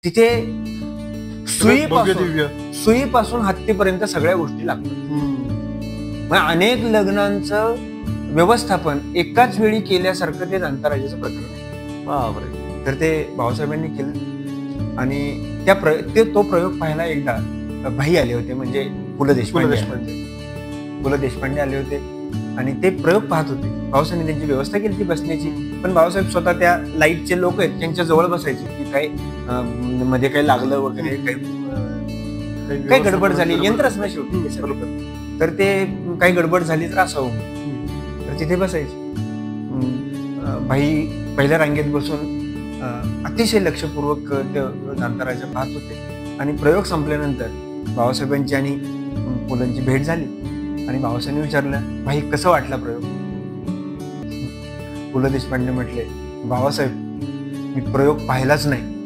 तिथे भव्य दिव्य. सुईपासून हत्तीपर्यंत सगळ्या गोष्टी लागतात. मग अनेक लग्नांचं व्यवस्थापन एकाच वेळी केल्यासारखं ते दंताराजाचं प्रकरण आहे. बापरे. तर ते भाऊसाहेबांनी केलं आणि तो प्रयोग पाहायला एकदा भाई आले होते, म्हणजे पु ल देशपांडे आले होते आणि ते प्रयोग पाहत होते. भाऊसाहेबांनी त्यांची व्यवस्था केली ती बसण्याची, पण भाऊसाहेब स्वतः त्या लाईटचे लोक आहेत त्यांच्या जवळ बसायचे की काय मध्ये काही लागलं वगैरे, काही गडबड झाली, यंत्रच ना शेवटी, तर ते काही गडबड झाली तर असावं, तर तिथे बसायचे. भाई पहिल्या रांगेत बसून अतिशय लक्षपूर्वक ते दंताराजा पाहत होते आणि प्रयोग संपल्यानंतर बाबासाहेबांची आणि मुलांची भेट झाली आणि बाबासाहेबांनी विचारलं, भाई कसं वाटला प्रयोग? पु ल देशपांडे म्हटले, बाबासाहेब मी प्रयोग पाहिलाच नाही.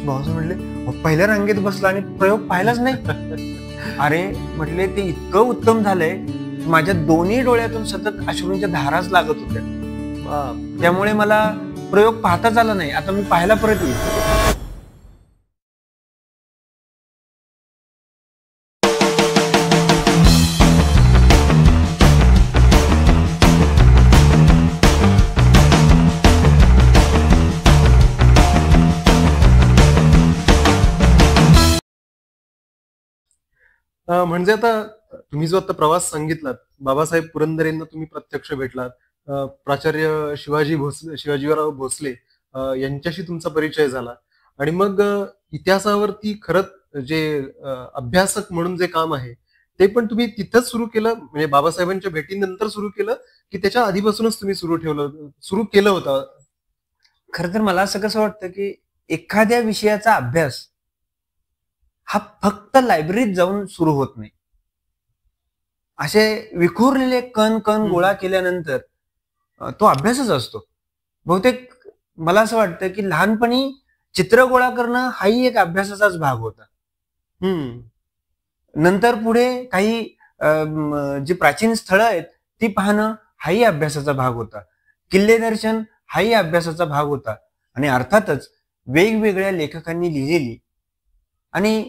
बाबासाहेब म्हटले, पहिल्या रांगेत बसला आणि प्रयोग पाहिलाच नाही? अरे म्हटले, ते इतकं उत्तम झालंय, माझ्या दोन्ही डोळ्यातून सतत अश्रूंच्या धाराच लागत होत्या, त्यामुळे मला प्रयोग पाहताच आला नाही. आता मी पाहायला परत येईल. म्हणजे आता तुम्ही जो आता प्रवास सांगितलात, बाबासाहेब पुरंदरेंना तुम्ही प्रत्यक्ष भेटलात, प्राचार्य शिवाजीराव भोसले यांच्याशी तुमचा परिचय झाला आणि मग इतिहासावरती खरंच जे अभ्यासक म्हणून जे काम आहे ते पण तुम्ही तिथंच सुरू केलं, म्हणजे बाबासाहेबांच्या भेटीनंतर सुरू केलं की त्याच्या आधीपासूनच तुम्ही सुरू केलं होतं? खरं तर मला असं कसं वाटतं की एखाद्या विषयाचा अभ्यास हा फक्त लायब्ररीत जाऊन सुरू होत नाही. असे विखुरलेले कण गोळा केल्यानंतर तो अभ्यासच असतो. बहुतेक मला असं वाटतं की लहानपणी चित्र गोळा करणं हाही एक अभ्यासाचाच भाग होता. नंतर पुढे काही जी प्राचीन स्थळं आहेत ती पाहणं हाही अभ्यासाचा भाग होता. किल्ले दर्शन हाही अभ्यासाचा भाग होता. आणि अर्थातच वेगवेगळ्या लेखकांनी लिहिलेली आणि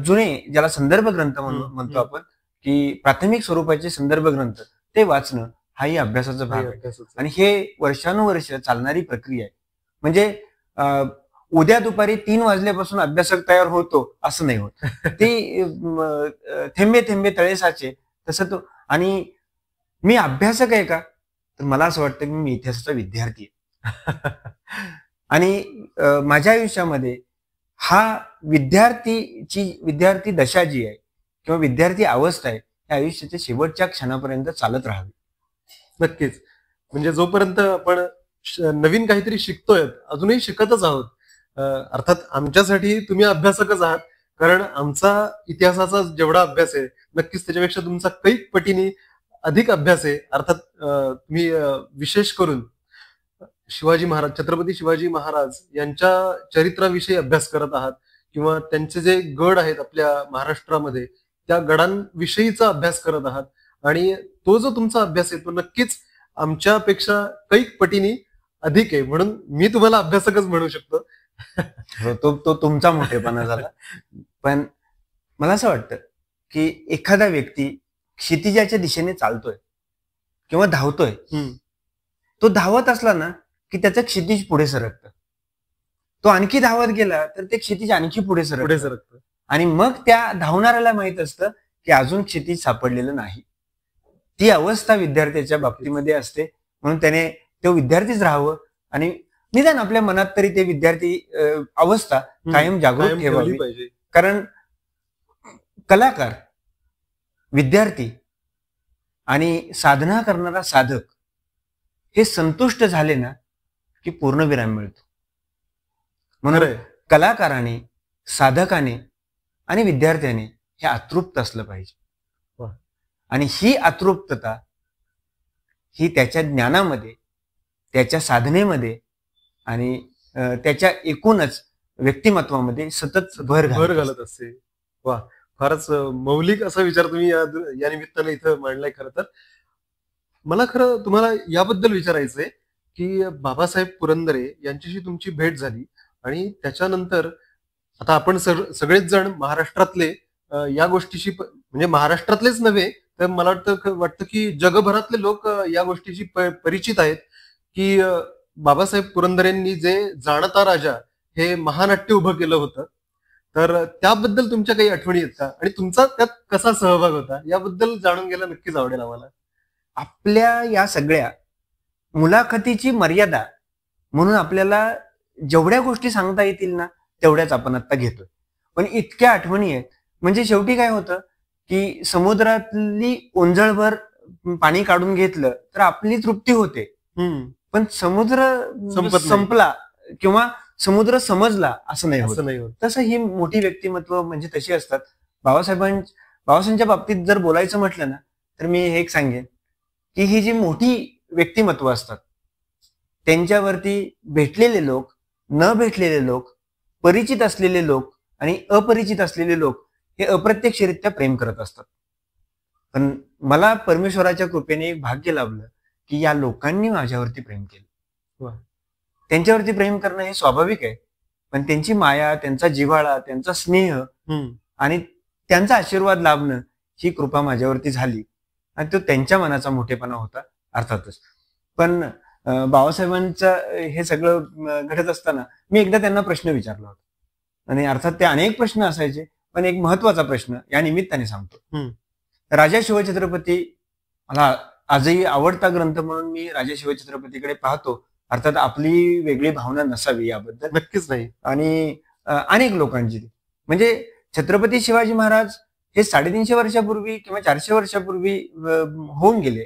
जुने, ज्याला संदर्भ ग्रंथ म्हणतो आपण, की प्राथमिक स्वरूपाचे संदर्भ ग्रंथ, ते वाचणं हाही अभ्यासाचा भाग आहे. आणि हे वर्षानुवर्ष चालणारी प्रक्रिया आहे. म्हणजे उद्या दुपारी 3 वाजल्यापासून अभ्यासक तयार होतो असं नाही होत. ती थेंबे थेंबे तळे साचे तसं तो. आणि मी अभ्यासक आहे का? तर मला असं वाटतं की मी इतिहासाचा विद्यार्थी आहे. आणि माझ्या आयुष्यामध्ये हा विद्यार्थी दशा जी आहे किंवा विद्यार्थी अवस्था आहे, या आयुष्याच्या शेवटच्या क्षणापर्यंत चालत राहावी. नक्कीच. म्हणजे जोपर्यंत आपण नवीन काहीतरी शिकतोय, अजूनही शिकतच आहोत. अर्थात आमच्यासाठी तुम्ही अभ्यासकच आहात, कारण आमचा इतिहासाचा जेवढा अभ्यास आहे नक्कीच त्याच्यापेक्षा तुमचा कैक पटीने अधिक अभ्यास आहे. अर्थात तुम्ही विशेष करून छत्रपती शिवाजी महाराज यांच्या चरित्राविषयी अभ्यास करत आहात किंवा त्यांचे जे गड आहेत आपल्या महाराष्ट्रामध्ये त्या गडांविषयीचा अभ्यास करत आहात. आणि तो जो तुमचा अभ्यास आहे तो नक्कीच आमच्यापेक्षा कैक पटीने अधिक आहे, म्हणून मी तुम्हाला अभ्यासकच म्हणू शकतो. तो तुमचा मोठेपणा झाला. पण मला असं वाटतं की एखादा व्यक्ती क्षितिजाच्या दिशेने चालतोय किंवा धावतोय, तो धावत असला ना की त्याचं क्षितिज पुढे सरकतं. तो आणखी धावत गेला तर ते क्षितिज आणखी पुढे सरकतं. आणि मग त्या धावणाऱ्याला माहित असतं की अजून क्षितिज सापडलेलं नाही. ती अवस्था विद्यार्थ्याच्या बाबतीमध्ये असते. म्हणून त्याने तो विद्यार्थीच राहावं आणि निदान आपल्या मनात तरी ते विद्यार्थी अवस्था कायम जागृत ठेवावी पाहिजे. कारण कलाकार, विद्यार्थी आणि साधना करणारा साधक हे संतुष्ट झाले ना की पूर्णविराम मिळतो. म्हणून कलाकाराने, साधकाने आणि विद्यार्थ्याने हे अतृप्त असलं पाहिजे. आणि ही अतृप्तता ही त्याच्या ज्ञानामध्ये, त्याच्या साधनेमध्ये आणि त्याच्या एकूणच व्यक्तिमत्वामध्ये सतत भर घालत असते. वा, फारच मौलिक असा विचार तुम्ही या निमित्ताने इथं मांडलाय. खरं तर मला तुम्हाला याबद्दल विचारायचंय की बाबासाहेब पुरंदरे यांच्याशी तुमची भेट झाली आणि त्याच्यानंतर आता आपण सगळेच जण महाराष्ट्रातले या गोष्टीशी म्हणजे महाराष्ट्रातलेच नव्हे तर मला वाटतं की जगभरातले लोक या गोष्टीशी परिचित आहेत की बाबासाहेब पुरंदरेंनी जे जाणता राजा हे महानाट्य उभं केलं होतं. तर त्याबद्दल तुमच्या काही आठवणी आहेत का आणि तुमचा त्यात कसा सहभाग होता याबद्दल जाणून घ्यायला नक्कीच आवडेल आम्हाला. आपल्या या सगळ्या मुलाखतीची मर्यादा म्हणून आपल्याला जेवढ्या गोष्टी सांगता येतील ना तेवढ्याच आपण आता घेतोय. पण इतक्या आठवणी आहेत. म्हणजे शेवटी काय होतं की समुद्रातली ओंजळभर पाणी काढून घेतलं तर आपली तृप्ती होते. पण समुद्र संपला किंवा समुद्र समजला असं नाही होत. तसं ही मोठी व्यक्तिमत्व म्हणजे तशी असतात. बाबासाहेबांच्या बाबतीत जर बोलायचं म्हटलं ना तर मी हे एक सांगेन की ही जी मोठी व्यक्तिमत्व असतात त्यांच्यावरती भेटलेले लोक, न भेटलेले लोक, परिचित असलेले लोक आणि अपरिचित असलेले लोक हे अप्रत्यक्षरित्या प्रेम करत असतात. पण मला परमेश्वराच्या कृपेने एक भाग्य लाभलं की या लोकांनी माझ्यावरती प्रेम केलं. त्यांच्यावरती प्रेम करणं हे स्वाभाविक आहे, पण त्यांची माया, त्यांचा जिव्हाळा, त्यांचा स्नेह आणि त्यांचा आशीर्वाद लाभणं ही कृपा माझ्यावरती झाली आणि तो त्यांच्या मनाचा मोठेपणा होता अर्थातच. पण बाबासाहेबांचं हे सगळं घडत असताना मी एकदा त्यांना प्रश्न विचारला होता आणि अर्थात ते अनेक प्रश्न असायचे, पण एक महत्वाचा प्रश्न या निमित्ताने सांगतो. राजा शिवछत्रपती मला आजही आवडता ग्रंथ म्हणून मी राजा शिवछत्रपतीकडे पाहतो. अर्थात आपली वेगळी भावना नसावी याबद्दल, नक्कीच नाही. आणि अनेक लोकांची म्हणजे छत्रपती शिवाजी महाराज हे 350 वर्षापूर्वी किंवा 400 वर्षापूर्वी होऊन गेले.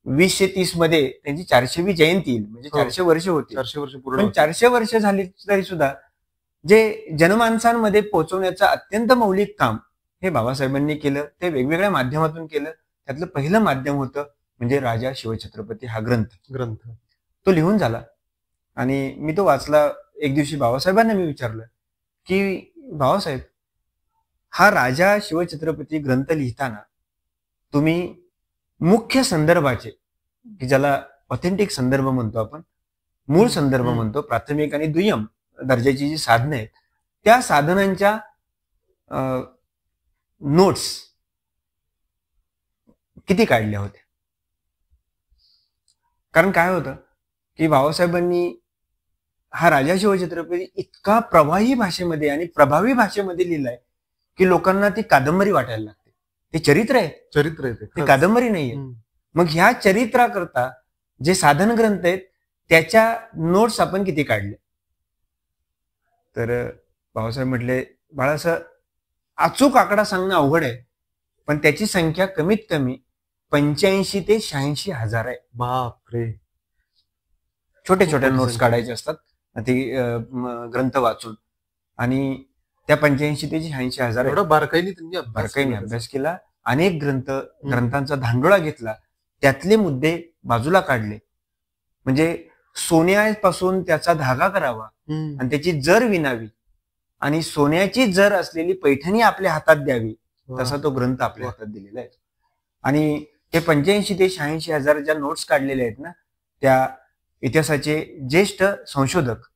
2030 मध्ये त्यांची 400वी जयंती येईल, म्हणजे 400 वर्ष होती. 400 वर्ष पण 400 वर्ष झाली तरी सुद्धा जे जनमानसांमध्ये पोहोचवण्याचं अत्यंत मौलिक काम हे बाबासाहेबांनी केलं. ते वेगवेगळ्या माध्यमातून केलं. त्यातलं पहिलं माध्यम होतं म्हणजे राजा शिवछत्रपती हा ग्रंथ. तो लिहून झाला आणि मी तो वाचला. एक दिवशी बाबासाहेबांना मी विचारलं की बाबासाहेब, हा राजा शिवछत्रपती ग्रंथ लिहिताना तुम्ही मुख्य संदर्भाचे, की ज्याला ऑथेंटिक संदर्भ म्हणतो आपण, मूळ संदर्भ म्हणतो, प्राथमिक आणि दुय्यम दर्जाची जी साधनं आहेत त्या साधनांच्या नोट्स किती काढल्या होत्या? कारण काय होतं की बाबासाहेबांनी हा राजा शिवछत्रपती इतका प्रवाही भाषेमध्ये आणि प्रभावी भाषेमध्ये लिहिलाय की लोकांना ती कादंबरी वाटायला लागते. ते चरित्र आहे, ते कादंबरी नाहीये. मग ह्या चरित्राकरता जे साधन ग्रंथ आहेत त्याच्या नोट्स आपण किती काढले? तर बाबासाहेब म्हटले, बाळा, असं अचूक आकडा सांगणं अवघड आहे, पण त्याची संख्या कमीत कमी 85 ते 86 हजार आहे. बापरे. छोटे छोटे नोट्स काढायचे असतात ते ग्रंथ वाचून, आणि त्या 85 ते 86 हजार बारकाईने अभ्यास केला. अनेक ग्रंथांचा धांडोळा घेतला, त्यातले मुद्दे बाजूला काढले. म्हणजे सोन्यापासून त्याचा धागा करावा आणि त्याची जर विणावी आणि सोन्याची जर असलेली पैठणी आपल्या हातात द्यावी, तसा तो ग्रंथ आपल्या हातात दिलेला आहे. आणि ते 85 ते 86 हजार ज्या नोट्स काढलेल्या आहेत ना, त्या इतिहासाचे ज्येष्ठ संशोधक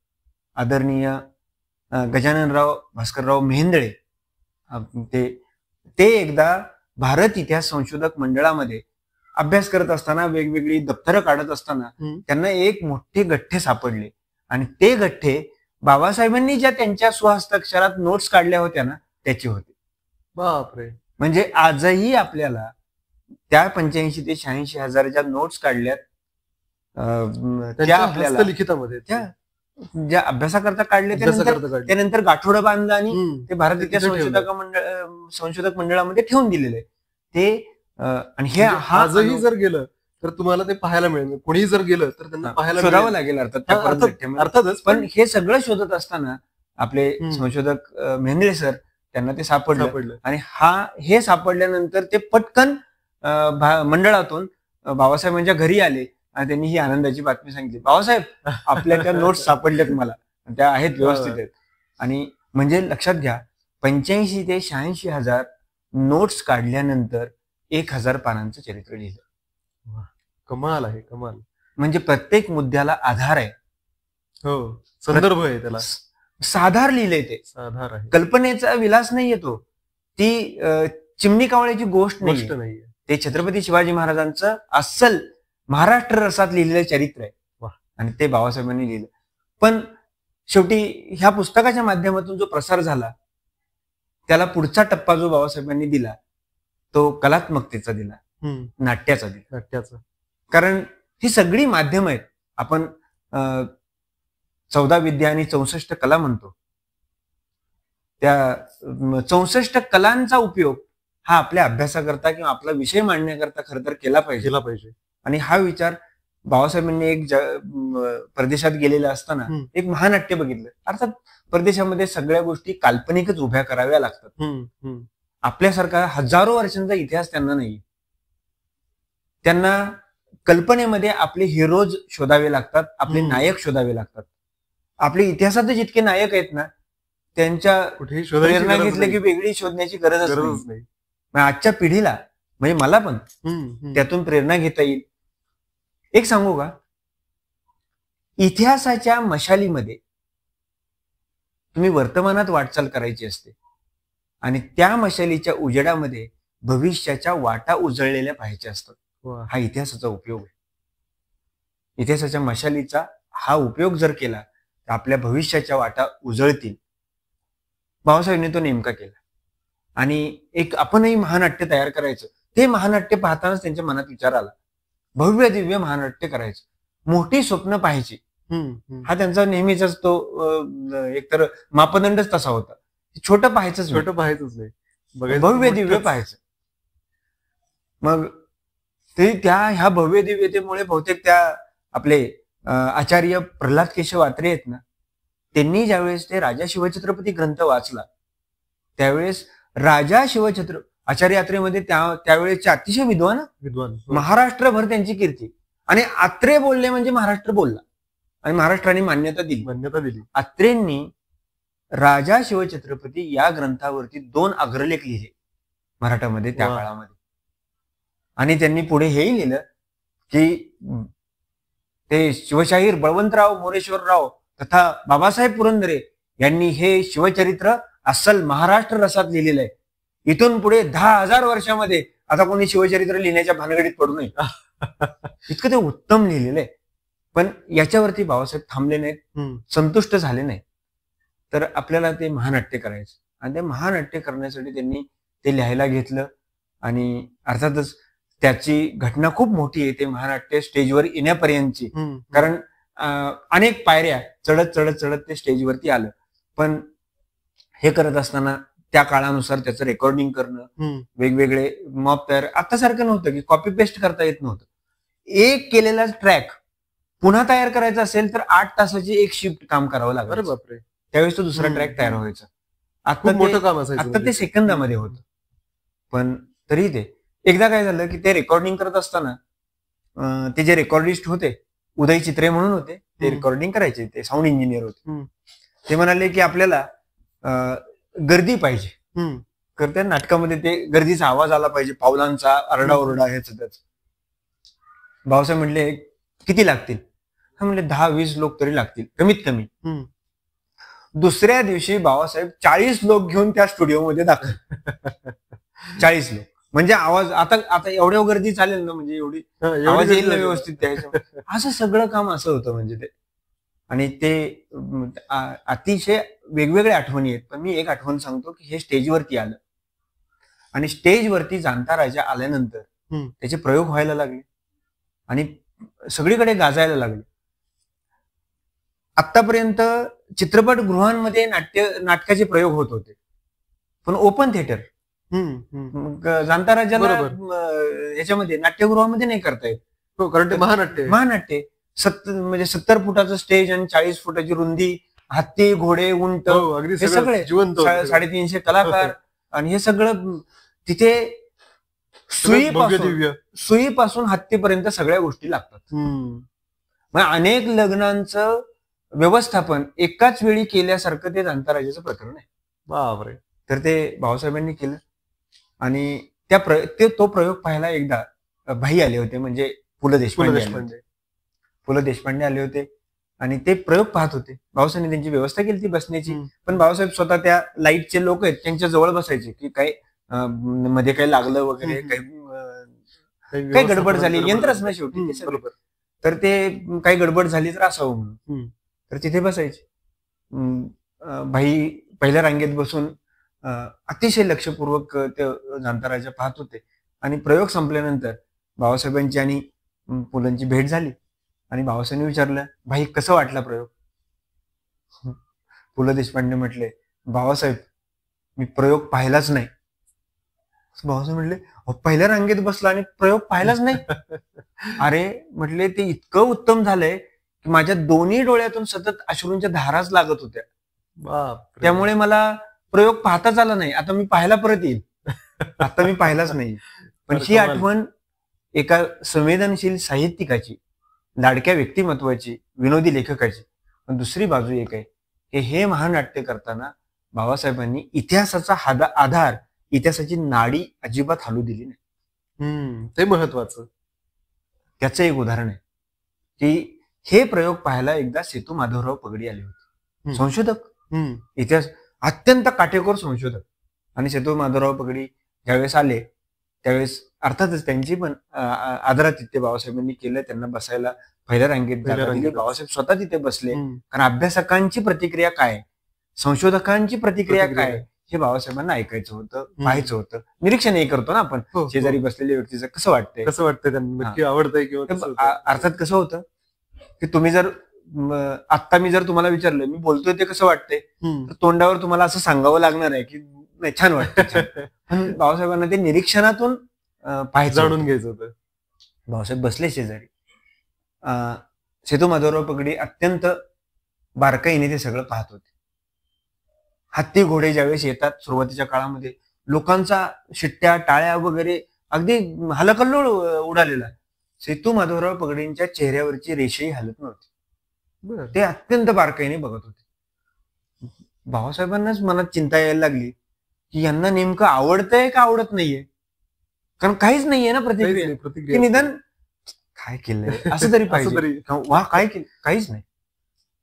आदरणीय गजाननराव भास्करराव मेहेंदळे ते एकदा भारत इतिहास संशोधक मंडळामध्ये अभ्यास करत असताना, वेगवेगळी दप्तरं काढत असताना त्यांना एक मोठे गठ्ठे सापडले आणि ते गठ्ठे बाबासाहेबांनी ज्या त्यांच्या स्वहस्ताक्षरात नोट्स काढल्या होत्या ना त्याचे होते. बापरे. म्हणजे आजही आपल्याला त्या 85 ते 86 हजार ज्या नोट्स काढल्यात त्या आपल्याला लिखितामध्ये ज्या अभ्यासाकरता काढले त्यानंतर गाठोडं बांधलं आणि ते भारत इतिहास संशोधक मंडळामध्ये ठेवून दिलेलं आहे ते. आणि हे आजही जर गेलं तर तुम्हाला ते पाहायला मिळेल. कोणी जर गेलं तर त्यांना पाहायला शोधावं लागेल अर्थातच. पण हे सगळं शोधत असताना आपले संशोधक मेहेंदळे सर त्यांना ते सापडलं आणि हे सापडल्यानंतर ते पटकन मंडळातून बाबासाहेबांच्या घरी आले आणि त्यांनी ही आनंदाची बातमी सांगितली, बाबासाहेब आपल्या त्या नोट्स सापडल्यात मला, त्या आहेत, व्यवस्थित आहेत. आणि म्हणजे लक्षात घ्या, 85 ते 86 हजार नोट्स काढल्यानंतर 1000 पानांचं चरित्र लिहिलं. कमाल आहे, कमाल. म्हणजे प्रत्येक मुद्द्याला आधार आहे. हो, संदर्भ आहे त्याला, साधार लिहिलंय ते, आधार आहे, कल्पनेचा विलास नाही येतो, ती चिमणी कावळ्याची गोष्ट गोष्ट नाही, नाहीये. ते छत्रपती शिवाजी महाराजांचं अस्सल महाराष्ट्र रसात लिहिलेलं चरित्र आहे. वाह. आणि ते बाबासाहेबांनी लिहिलं. पण शेवटी ह्या पुस्तकाच्या माध्यमातून जो प्रसार झाला, त्याला पुढचा टप्पा जो बाबासाहेबांनी दिला तो कलात्मकतेचा दिला, नाट्याचा दिला. नाट्याचा. कारण ही सगळी माध्यम आहेत. आपण 14 विद्या आणि 64 कला म्हणतो. त्या 64 कलांचा उपयोग हा आपल्या अभ्यासाकरता किंवा आपला विषय मांडण्याकरता खरं तर केला पाहिजे. आणि हा विचार बाबासाहेबांनी एक परदेशात गेलेला असताना एक महानाट्य बघितलं. अर्थात परदेशामध्ये सगळ्या गोष्टी काल्पनिकच उभ्या कराव्या लागतात. आपल्यासारखा हजारो वर्षांचा इतिहास त्यांना नाही. त्यांना कल्पनेमध्ये आपले हिरोज शोधावे लागतात, आपले नायक शोधावे लागतात. आपले इतिहासात जितके नायक आहेत ना, त्यांच्या प्रेरणा घेतले की वेगळी शोधण्याची गरजच नाही. आजच्या पिढीला म्हणजे मला पण त्यातून प्रेरणा घेता येईल. एक सांगू का, इतिहासाच्या मशालीमध्ये तुम्ही वर्तमानात वाटचाल करायची असते आणि त्या मशालीच्या उजेडामध्ये भविष्याच्या वाटा उजळलेल्या पाहायच्या असतात. हा इतिहासाचा उपयोग आहे. इतिहासाच्या मशालीचा हा उपयोग जर केला तर आपल्या भविष्याच्या वाटा उजळतील. बाबासाहेबांनी तो नेमका केला. आणि एक आपणही महानाट्य तयार करायचं. ते महानाट्य पाहतानाच त्यांच्या मनात विचार आला, भव्य दिव्य महानाट्य करायचं, मोठी स्वप्न पाहायची. हा त्यांचा नेहमीचाच तो एकतर मापदंडच तसा होता. छोटं पाहायचंच नाही, भव्य दिव्य पाहायचं. मग ते ह्या भव्य दिव्यतेमुळे बहुतेक त्या आपले आचार्य प्रल्हाद केशव अत्रे आहेत ना, त्यांनी ज्यावेळेस ते राजा शिवछत्रपती ग्रंथ वाचला त्यावेळेस राजा शिवछत्रपती आचार्य यात्रेमध्ये त्यावेळेचे अतिशय विद्वान महाराष्ट्रभर त्यांची कीर्ती. आणि अत्रे बोलले म्हणजे महाराष्ट्र बोलला आणि महाराष्ट्राने मान्यता दिली. अत्रेंनी राजा शिवछत्रपती या ग्रंथावरती 2 अग्रलेख लिहिले मराठामध्ये त्या काळामध्ये. आणि त्यांनी पुढे हेही लिहिलं की ते शिवशाहीर बळवंतराव मोरेश्वरराव तथा बाबासाहेब पुरंदरे यांनी हे शिवचरित्र अस्सल महाराष्ट्र रसात लिहिलेलं आहे. इथून पुढे 10,000 वर्षामध्ये आता कोणी शिवचरित्र लिहिण्याच्या भानगडीत पडू नये, इतकं ते उत्तम लिहिलेलं आहे. पण याच्यावरती बाबासाहेब थांबले नाहीत, संतुष्ट झाले नाहीत. तर आपल्याला ते महानाट्य करायचं आणि ते महानाट्य करण्यासाठी त्यांनी ते लिहायला घेतलं. आणि अर्थातच त्याची घटना खूप मोठी आहे, ते महानाट्य स्टेजवर येण्यापर्यंतची. कारण अनेक पायऱ्या चढत चढत चढत ते स्टेजवरती आलं. पण हे करत असताना त्या काळानुसार त्याचं रेकॉर्डिंग करणं, वेगवेगळे मॉप तयार, आता सारखं नव्हतं की कॉपी पेस्ट करता येत नव्हतं. एक केलेला ट्रॅक पुन्हा तयार करायचा असेल तर 8 तासाची एक शिफ्ट काम करावं लागलं. बापरे. त्यावेळेस तो दुसरा ट्रॅक तयार व्हायचा. आता ते सेकंदामध्ये होतं. पण तरी ते एकदा काय झालं की ते रेकॉर्डिंग करत असताना ते जे रेकॉर्डिस्ट होते उदय चित्रे म्हणून होते, ते रेकॉर्डिंग करायचे, ते साऊंड इंजिनियर होते. ते म्हणाले की आपल्याला गर्दी पाहिजे, तर त्या नाटकामध्ये ते गर्दीचा आवाज आला पाहिजे, पावलांचा आरडाओरडा ह्याच त्याच. भाऊसाहेब म्हणले किती लागतील? हा म्हणले 10-20 लोक तरी लागतील कमीत कमी. दुसऱ्या दिवशी बाबासाहेब 40 लोक घेऊन त्या स्टुडिओमध्ये दाखल. 40 लोक म्हणजे आवाज आता एवढ्या गर्दी चालेल ना, म्हणजे एवढी आवाज येईल ना व्यवस्थित द्यायचं. असं सगळं काम असं होतं म्हणजे ते. आणि ते अतिशय वेगवेगळ्या आठवणी आहेत. पण मी एक आठवण सांगतो की हे स्टेजवरती आलं आणि स्टेजवरती जाणता राजा आल्यानंतर त्याचे प्रयोग व्हायला लागले आणि सगळीकडे गाजायला लागले. आतापर्यंत चित्रपटगृहांमध्ये नाटकाचे प्रयोग होत होते, पण ओपन थिएटर जाणता राजाला याच्यामध्ये नाट्यगृहामध्ये नाही करता येत. कारण ते महानाट्य म्हणजे 70 फुटाचं स्टेज आणि 40 फुटाची रुंदी, हत्ती, घोडे, उंट, हे सगळे 350 कलाकार आणि हे सगळं तिथे सुईपासून हत्तीपर्यंत सगळ्या गोष्टी लागतात. मग अनेक लग्नांचं व्यवस्थापन एकाच वेळी केल्यासारखं ते जाणता राजाचं प्रकरण आहे. बापरे. तर ते भाऊसाहेबांनी केलं आणि तो प्रयोग पाहायला एकदा भाई आले होते, म्हणजे पु ल देशपांडे आले होते आणि आणि ते प्रयोग पाहत होते. भाऊसाहेबांनी त्यांची व्यवस्था केली ती बसण्याची. पण भाऊसाहेब स्वतः त्या लाईटचे लोक आहेत त्यांच्या जवळ बसायचे की काय मध्ये काही लागलं वगैरे, काही गडबड झाली, यंत्रच ना शेवटी ते सगळं. तर ते काही गडबड झाली तर असावं म्हणून तर तिथे बसायचे. भाई पहिल्या रांगेत बसून अतिशय लक्षपूर्वक ते जाणता राजा पाहत होते. आणि प्रयोग संपल्यानंतर बाबासाहेबांची आणि पुलंची भेट झाली आणि बाबासाहेबांनी विचारलं, भाई कसं वाटला प्रयोग? पु ल देशपांडे म्हटले, बाबासाहेब मी प्रयोग पाहिलाच नाही. बाबासाहेब म्हटले, पहिल्या रांगेत बसला आणि प्रयोग पाहिलाच नाही? अरे म्हटले, ते इतकं उत्तम झालंय की माझ्या दोन्ही डोळ्यातून सतत अश्रूंच्या धाराच लागत होत्या. त्यामुळे मला प्रयोग पाहताच आला नाही. आता मी पाहायला परत येईल. आता मी पाहिलाच नाही. पण ही आठवण एका संवेदनशील साहित्यिकाची, लाडक्या व्यक्तिमत्वाची, विनोदी लेखकाची. पण दुसरी बाजू एक आहे की हे महानाट्य करताना बाबासाहेबांनी इतिहासाचा आधार, इतिहासाची नाडी अजिबात हलू दिली नाही. ते महत्वाचं. त्याचं एक उदाहरण आहे की हे प्रयोग पाहायला एकदा सेतू माधवराव पगडी आले होते, संशोधक, इतिहास अत्यंत काटेकोर संशोधक. आणि सेतू माधवराव पगडी ज्यावेळेस आले त्यावेळेस अर्थातच त्यांची पण आदरातिथ्य बाबासाहेबांनी केलं. त्यांना बसायला पहिल्या रांगेत बाबासाहेब स्वतः तिथे बसले. कारण अभ्यासकांची प्रतिक्रिया काय, संशोधकांची प्रतिक्रिया काय, हे बाबासाहेबांना ऐकायचं होतं, पाहायचं होतं. निरीक्षणही करतो ना आपण, शेजारी बसलेल्या व्यक्तीचं कसं वाटतंय त्यांना, नक्की आवडतंय किंवा. अर्थात कसं होतं की तुम्ही जर आत्ता मी जर तुम्हाला विचारलं मी बोलतोय ते कसं वाटतंय, तर तोंडावर तुम्हाला असं सांगावं लागणार आहे की नाही छान वाटतं. पण बाबासाहेबांना ते निरीक्षणातून पाहायचं, जाणून घ्यायचं होतं. बाबासाहेब बसले शेजारी. सेतू माधवराव पगडी अत्यंत बारकाईने ते सगळं पाहत होते. हत्ती घोडे ज्यावेळेस येतात सुरुवातीच्या काळामध्ये, लोकांचा शिट्ट्या, टाळ्या वगैरे अगदी हलकल्लोळ उडालेला. सेतू माधवराव पगडींच्या चेहऱ्यावरची रेषही हलत नव्हती. ते अत्यंत बारकाईने बघत होते. बाबासाहेबांनाच मनात चिंता यायला लागली की यांना नेमकं आवडतंय का आवडत नाहीये. कारण काहीच नाहीये ना प्रतिक्रिया, निदान काय केलंय असं तरी पाहिजे, वा काय केलं, काहीच नाही.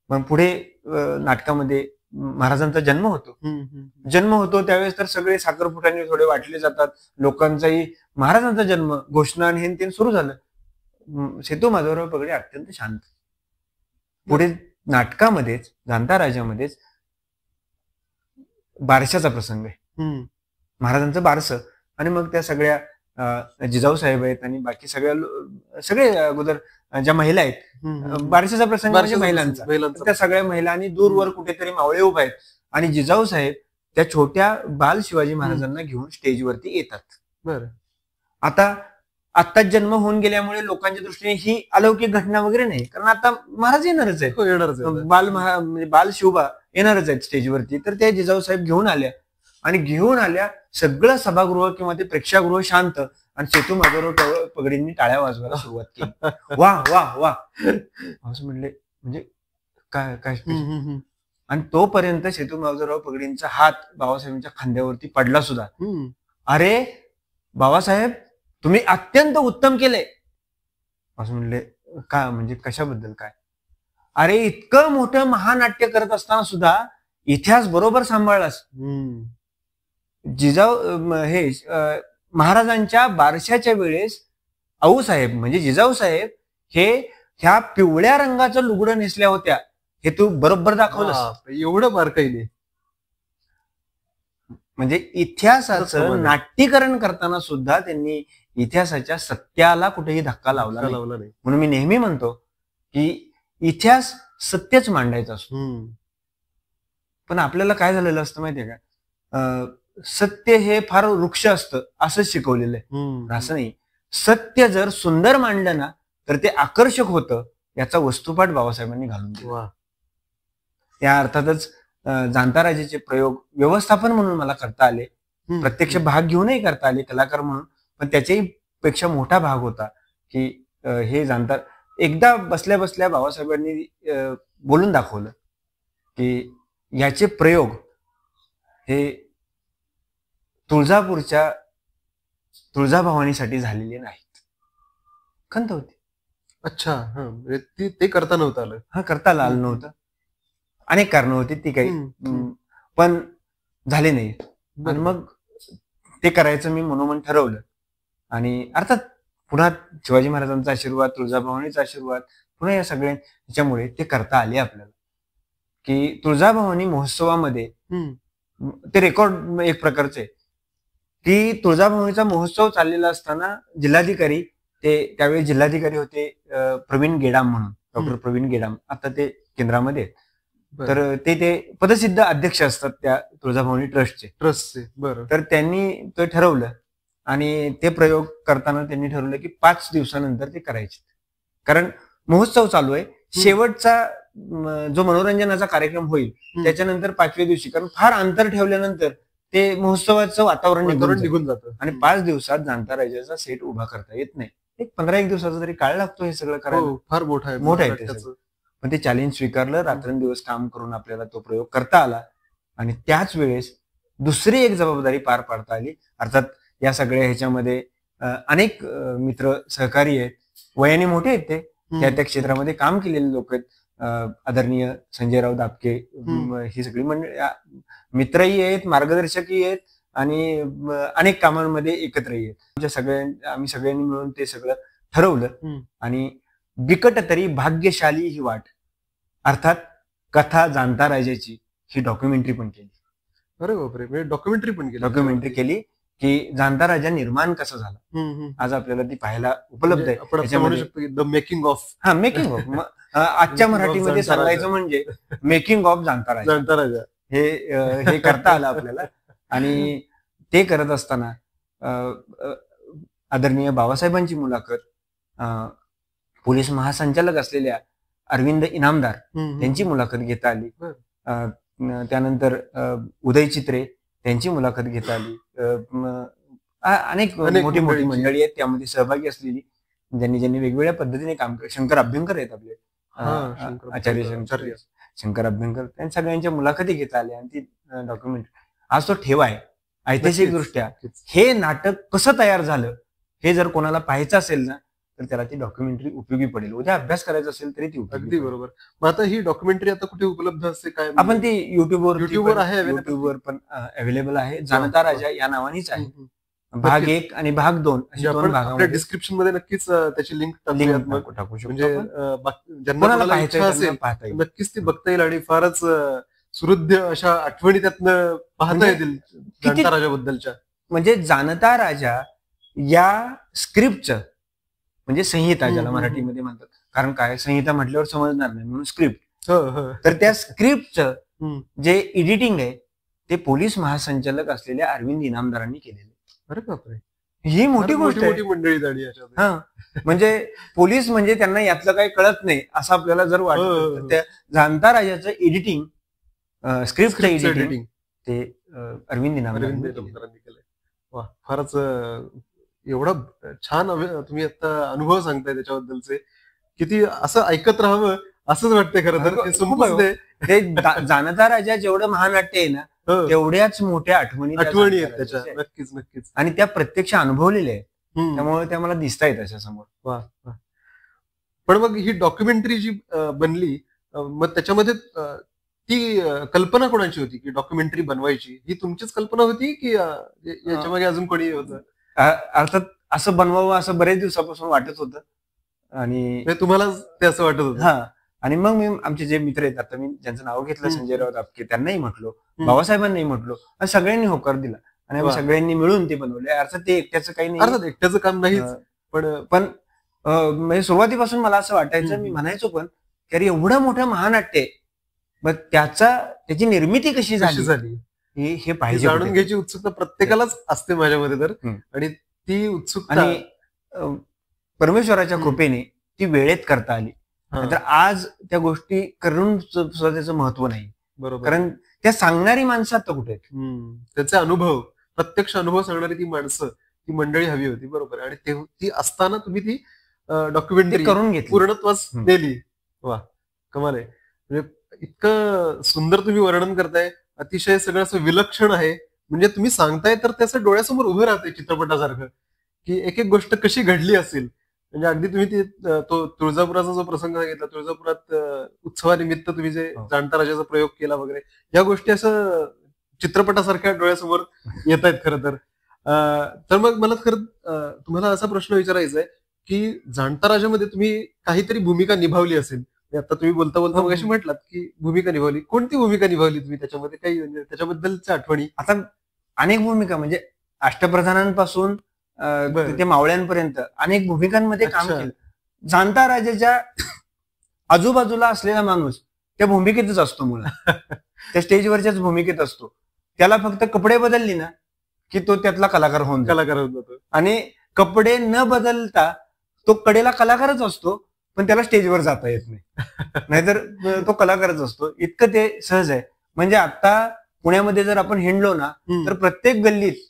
मग पुढे नाटकामध्ये महाराजांचा जन्म होतो त्यावेळेस तर सगळे साखरपुड्याने थोडे वाटले जातात. लोकांचाही महाराजांचा जन्म घोषणा आणि हे सुरू झालं. सेतू माधवराव पगडी अत्यंत शांत. पुढे नाटकामध्येच, जाणता राजामध्येच बारशाचा प्रसंग आहे, महाराजांचं बारसं. आणि मग त्या सगळ्या जिजाऊ साहेब आहेत आणि बाकी सगळे अगोदर ज्या महिला आहेत, बारशाचा प्रसंग म्हणजे महिलांचा. त्या सगळ्या महिला आणि दूरवर कुठेतरी मावळे उभा आहेत आणि जिजाऊ साहेब त्या छोट्या बाल शिवाजी महाराजांना घेऊन स्टेजवरती येतात. आता आत्ताच जन्म होऊन गेल्यामुळे लोकांच्या दृष्टीने ही अलौकिक घटना वगैरे नाही, कारण आता महाराज येणारच आहेत, बाल शिवबा येणारच आहेत स्टेजवरती. तर त्या जिजाऊ साहेब घेऊन आल्या, सगळं सभागृह किंवा ते प्रेक्षागृह शांत, आणि सेतू माधवराव पगडींनी टाळ्या वाजवायला सुरुवात केली. वा वा वा असं म्हणले, म्हणजे काय काय. आणि तोपर्यंत सेतू माधवराव पगडींचा हात बाबासाहेबांच्या खांद्यावरती पडला सुद्धा. अरे बाबासाहेब तुम्ही अत्यंत उत्तम केलंय असं म्हणले. का म्हणजे कशाबद्दल काय? अरे इतकं मोठं महानाट्य करत असताना सुद्धा इतिहास बरोबर सांभाळलास. जिजाऊ हे महाराजांच्या बारशाच्या वेळेस आऊसाहेब म्हणजे जिजाऊ साहेब हे ह्या पिवळ्या रंगाचं लुगडं नेसल्या होत्या, हे तू बरोबर दाखवलंस. एवढं बारकाईने म्हणजे इतिहासाचं नाट्यीकरण करताना सुद्धा त्यांनी इतिहासाच्या सत्याला कुठेही धक्का लावला नाही. म्हणून मी नेहमी म्हणतो की इतिहास सत्यच मांडायचा असतो. पण आपल्याला काय झालेलं असतं माहितीये का, सत्य हे फार वृक्ष असतं असं शिकवलेलं आहे. असं नाही, सत्य जर सुंदर मांडलं ना तर ते आकर्षक होतं. याचा वस्तुपाठ बाबासाहेबांनी घालून दिला. त्या अर्थातच जाणता राजाचे प्रयोग व्यवस्थापन म्हणून मला करता आले, प्रत्यक्ष भाग घेऊनही करता आले कलाकार म्हणून. पण त्याच्याही पेक्षा मोठा भाग होता की हे जाणता एकदा बसल्या बसल्या बाबासाहेबांनी बोलून दाखवलं की याचे प्रयोग हे तुळजापूरच्या तुळजाभवानीसाठी झालेले नाहीत. खंत होती. अच्छा, हा, म्हणजे ते करता नव्हतं आलं. हा, करता आलं नव्हतं. अनेक कारणं होती ती काही, पण झाले नाही. आणि मग ते करायचं मी मनोमन ठरवलं. आणि अर्थात पुन्हा शिवाजी महाराजांचा आशीर्वाद, तुळजाभवानीचा आशीर्वाद, पुन्हा या सगळ्या ह्याच्यामुळे ते करता आले आपल्याला. की तुळजाभवानी महोत्सवामध्ये ते रेकॉर्ड एक प्रकारचे, की तुळजाभवानीचा महोत्सव चाललेला असताना जिल्हाधिकारी, ते त्यावेळी जिल्हाधिकारी होते प्रवीण गेडाम म्हणून, डॉक्टर प्रवीण गेडाम, आता ते केंद्रामध्ये. तर ते पदसिद्ध अध्यक्ष असतात त्या तुळजाभवानी ट्रस्टचे. बरं. तर त्यांनी ते ठरवलं आणि ते प्रयोग करताना त्यांनी ठरवलं की 5 दिवसानंतर ते करायचे. कारण महोत्सव चालू आहे, शेवटचा जो मनोरंजनाचा कार्यक्रम होईल त्याच्यानंतर 5व्या दिवशी, कारण फार अंतर ठेवल्यानंतर ते महोत्सवाचं वातावरण निघून जातं आणि 5 दिवसात जाणता राजाचा सेट उभा करता येत नाही. एक 15-1 दिवसाचा तरी काळ लागतो हे सगळं करायला. फार मोठा आहे ते. पण ते चॅलेंज स्वीकारलं, रात्रंदिवस काम करून आपल्याला तो प्रयोग करता आला. आणि त्याच वेळेस दुसरी एक जबाबदारी पार पाडता आली. अर्थात या सगळ्या ह्याच्यामध्ये अनेक मित्र सहकारी आहेत, वयाने मोठे आहेत, ते त्या क्षेत्रामध्ये काम केलेले लोक आहेत. आदरणीय संजयराव दापके, ही सगळी मित्रही आहेत, मार्गदर्शकही आहेत आणि अनेक कामांमध्ये एकत्रही आहेत. आम्ही सगळ्यांनी मिळून ते सगळं ठरवलं. आणि बिकट तरी भाग्यशाली ही वाट, अर्थात कथा जाणता राजाची, ही डॉक्युमेंटरी पण केली. अरे बापरे, डॉक्युमेंटरी केली की जाणता राजा निर्माण कसा झाला. आज आपल्याला ती पाहायला उपलब्ध आहे. The making of. हा, मेकिंग ऑफ. आजच्या मराठीमध्ये सांगायचं म्हणजे मेकिंग ऑफ जाणता राजा हे करता आलं आपल्याला. आणि ते करत असताना आदरणीय बाबासाहेबांची मुलाखत, पोलीस महासंचालक असलेल्या अरविंद इनामदार त्यांची मुलाखत घेता आली. त्यानंतर उदय चित्रे त्यांची मुलाखत घेता आली. अनेक मोठी मोठी मंडळी आहेत त्यामध्ये सहभागी असलेली, ज्यांनी वेगवेगळ्या पद्धतीने काम केलं. शंकर अभ्यंकर आहेत आपले, आचार्य शंकर अभ्यंकर, त्यांच्या सगळ्यांच्या मुलाखती घेता आल्या. आणि ती डॉक्युमेंटरी आज तो ठेवा आहे. ऐतिहासिक दृष्ट्या हे नाटक कसं तयार झालं हे जर कोणाला पाहायचं असेल ना, तर त्याला ती डॉक्युमेंटरी उपयोगी पडेल. उद्या अभ्यास करायचा असेल तरी ती अगदी बरोबर. मग आता ही डॉक्युमेंटरी आता कुठे उपलब्ध असते काय? आपण ती युट्यूबवर आहे, युट्यूबवर पण अवेलेबल आहे. जाणता राजा या नावानेच आहे. भाग 1 आणि भाग 2 अशी 2 भागामध्ये. डिस्क्रिप्शन मध्ये नक्कीच त्याची लिंक टाकू शकतो. म्हणजे ज्यांना इच्छा असेल नक्कीच ती बघता येईल आणि फारच सुहृद्य अशा आठवणी त्यातनं पाहता येतील जाणता राजाबद्दलच्या. म्हणजे जाणता राजा या स्क्रिप्टचं, म्हणजे संहिता ज्याला मराठीमध्ये म्हणतात, कारण काय संहिता म्हटल्यावर समजणार नाही म्हणून स्क्रिप्ट. तर त्या स्क्रिप्टचं जे एडिटिंग आहे ते पोलीस महासंचालक असलेल्या अरविंद इनामदारांनी केलेलं. अरे बापरे, ही मोठी गोष्ट आहे. मोठी मंडळी झाली याच्यात. हा, म्हणजे पोलीस म्हणजे त्यांना यातलं काही कळत नाही असं आपल्याला जर वाटतं, त्या जाणता राजाचं एडिटिंग, स्क्रिप्टचं एडिटिंग ते अरविंद इनामदारांनी केलंय. वा, फारच एवढा छान तुम्ही आता अनुभव सांगताय त्याच्याबद्दलचे, किती असं ऐकत राहावं असंच वाटतंय खरं तर. ते जाणता राजा जेवढं महानाट्य आहे ना, तेवढ्याच मोठ्या आठवणी आहेत त्याच्या. नक्कीच. आणि त्या प्रत्यक्ष अनुभवलेल्या आहेत, त्यामुळे त्या मला दिसता येत त्याच्या समोर. वा. पण मग ही डॉक्युमेंटरी जी बनली, मग त्याच्यामध्ये ती कल्पना कोणाची होती की डॉक्युमेंटरी बनवायची? ही तुमचीच कल्पना होती की याच्या मागे अजून कोणी होतं? अर्थात असं बनवावं असं बरेच दिवसापासून वाटत होतं. आणि तुम्हाला ते असं वाटत होतं? हा. आणि मग मी आमचे जे मित्र आहेत, आता मी ज्यांचं नाव घेतलं संजयराव दापके, त्यांनाही म्हटलो, बाबासाहेबांनी म्हटलो, सगळ्यांनी होकार दिला आणि आम्ही सगळ्यांनी मिळून ते बनवले. अर्थात ते एकट्याचं काही नाही, अर्थात एकट्याचं काम नाही. पण म्हणजे सुरुवातीपासून मला असं वाटायचं, मी म्हणायचो पण की अरे एवढं मोठं महानाट्य आहे, मग त्याची निर्मिती कशी झाली हे पाहिजे. जाणून घ्यायची उत्सुकता प्रत्येकालाच असते माझ्यामध्ये तर. आणि ती उत्सुकता आणि परमेश्वराच्या कृपेने ती वेळेत करता आली. तर आज त्या गोष्टी करून सुद्धा त्याचं महत्व नाही. बरोबर. कारण त्या सांगणारी माणसं आता कुठे आहेत? त्याचे अनुभव, प्रत्यक्ष अनुभव सांगणारी ती माणसं, ती मंडळी हवी होती. बरोबर. आणि ती असताना तुम्ही ती डॉक्युमेंटरी करून घेतली, पूर्णत्वास दिली. वा, कमाल आहे. म्हणजे इतकं सुंदर तुम्ही वर्णन करताय, अतिशय सगळं असं विलक्षण आहे. म्हणजे तुम्ही सांगताय तर त्याचं डोळ्यासमोर उभं राहतंय चित्रपटासारखं, की एक एक गोष्ट कशी घडली असेल. म्हणजे अगदी तुम्ही तो तुळजापुराचा जो प्रसंग सांगितला, तुळजापुरात उत्सवानिमित्त तुम्ही जे जाणता राजाचा प्रयोग केला वगैरे, या गोष्टी असं चित्रपटासारख्या डोळ्यासमोर येत आहेत खरं तर. तर मग मला खरं तुम्हाला असा प्रश्न विचारायचा आहे की जाणता राजामध्ये तुम्ही काहीतरी भूमिका निभावली असेल. आता तुम्ही बोलता बोलता मग अशी म्हटलात की भूमिका निभावली. कोणती भूमिका निभावली तुम्ही त्याच्यामध्ये, काही म्हणजे त्याच्याबद्दलच्या आठवणी? आता अनेक भूमिका, म्हणजे अष्टप्रधानांपासून ते मावळ्यांपर्यंत अनेक भूमिकांमध्ये काम केलं. जाणता राजाच्या आजूबाजूला असलेला माणूस त्या भूमिकेतच असतो मुळात. त्या स्टेजवरच्याच भूमिकेत असतो. त्याला फक्त कपडे बदलली ना की तो त्यातला कलाकार होऊन जातो. आणि कपडे न बदलता तो कडेला कलाकारच असतो, पण त्याला स्टेजवर जाता येत नाही. नाहीतर तो कलाकारच असतो. इतकं ते सहज आहे. म्हणजे आता पुण्यामध्ये जर आपण हिंडलो ना तर प्रत्येक गल्लीत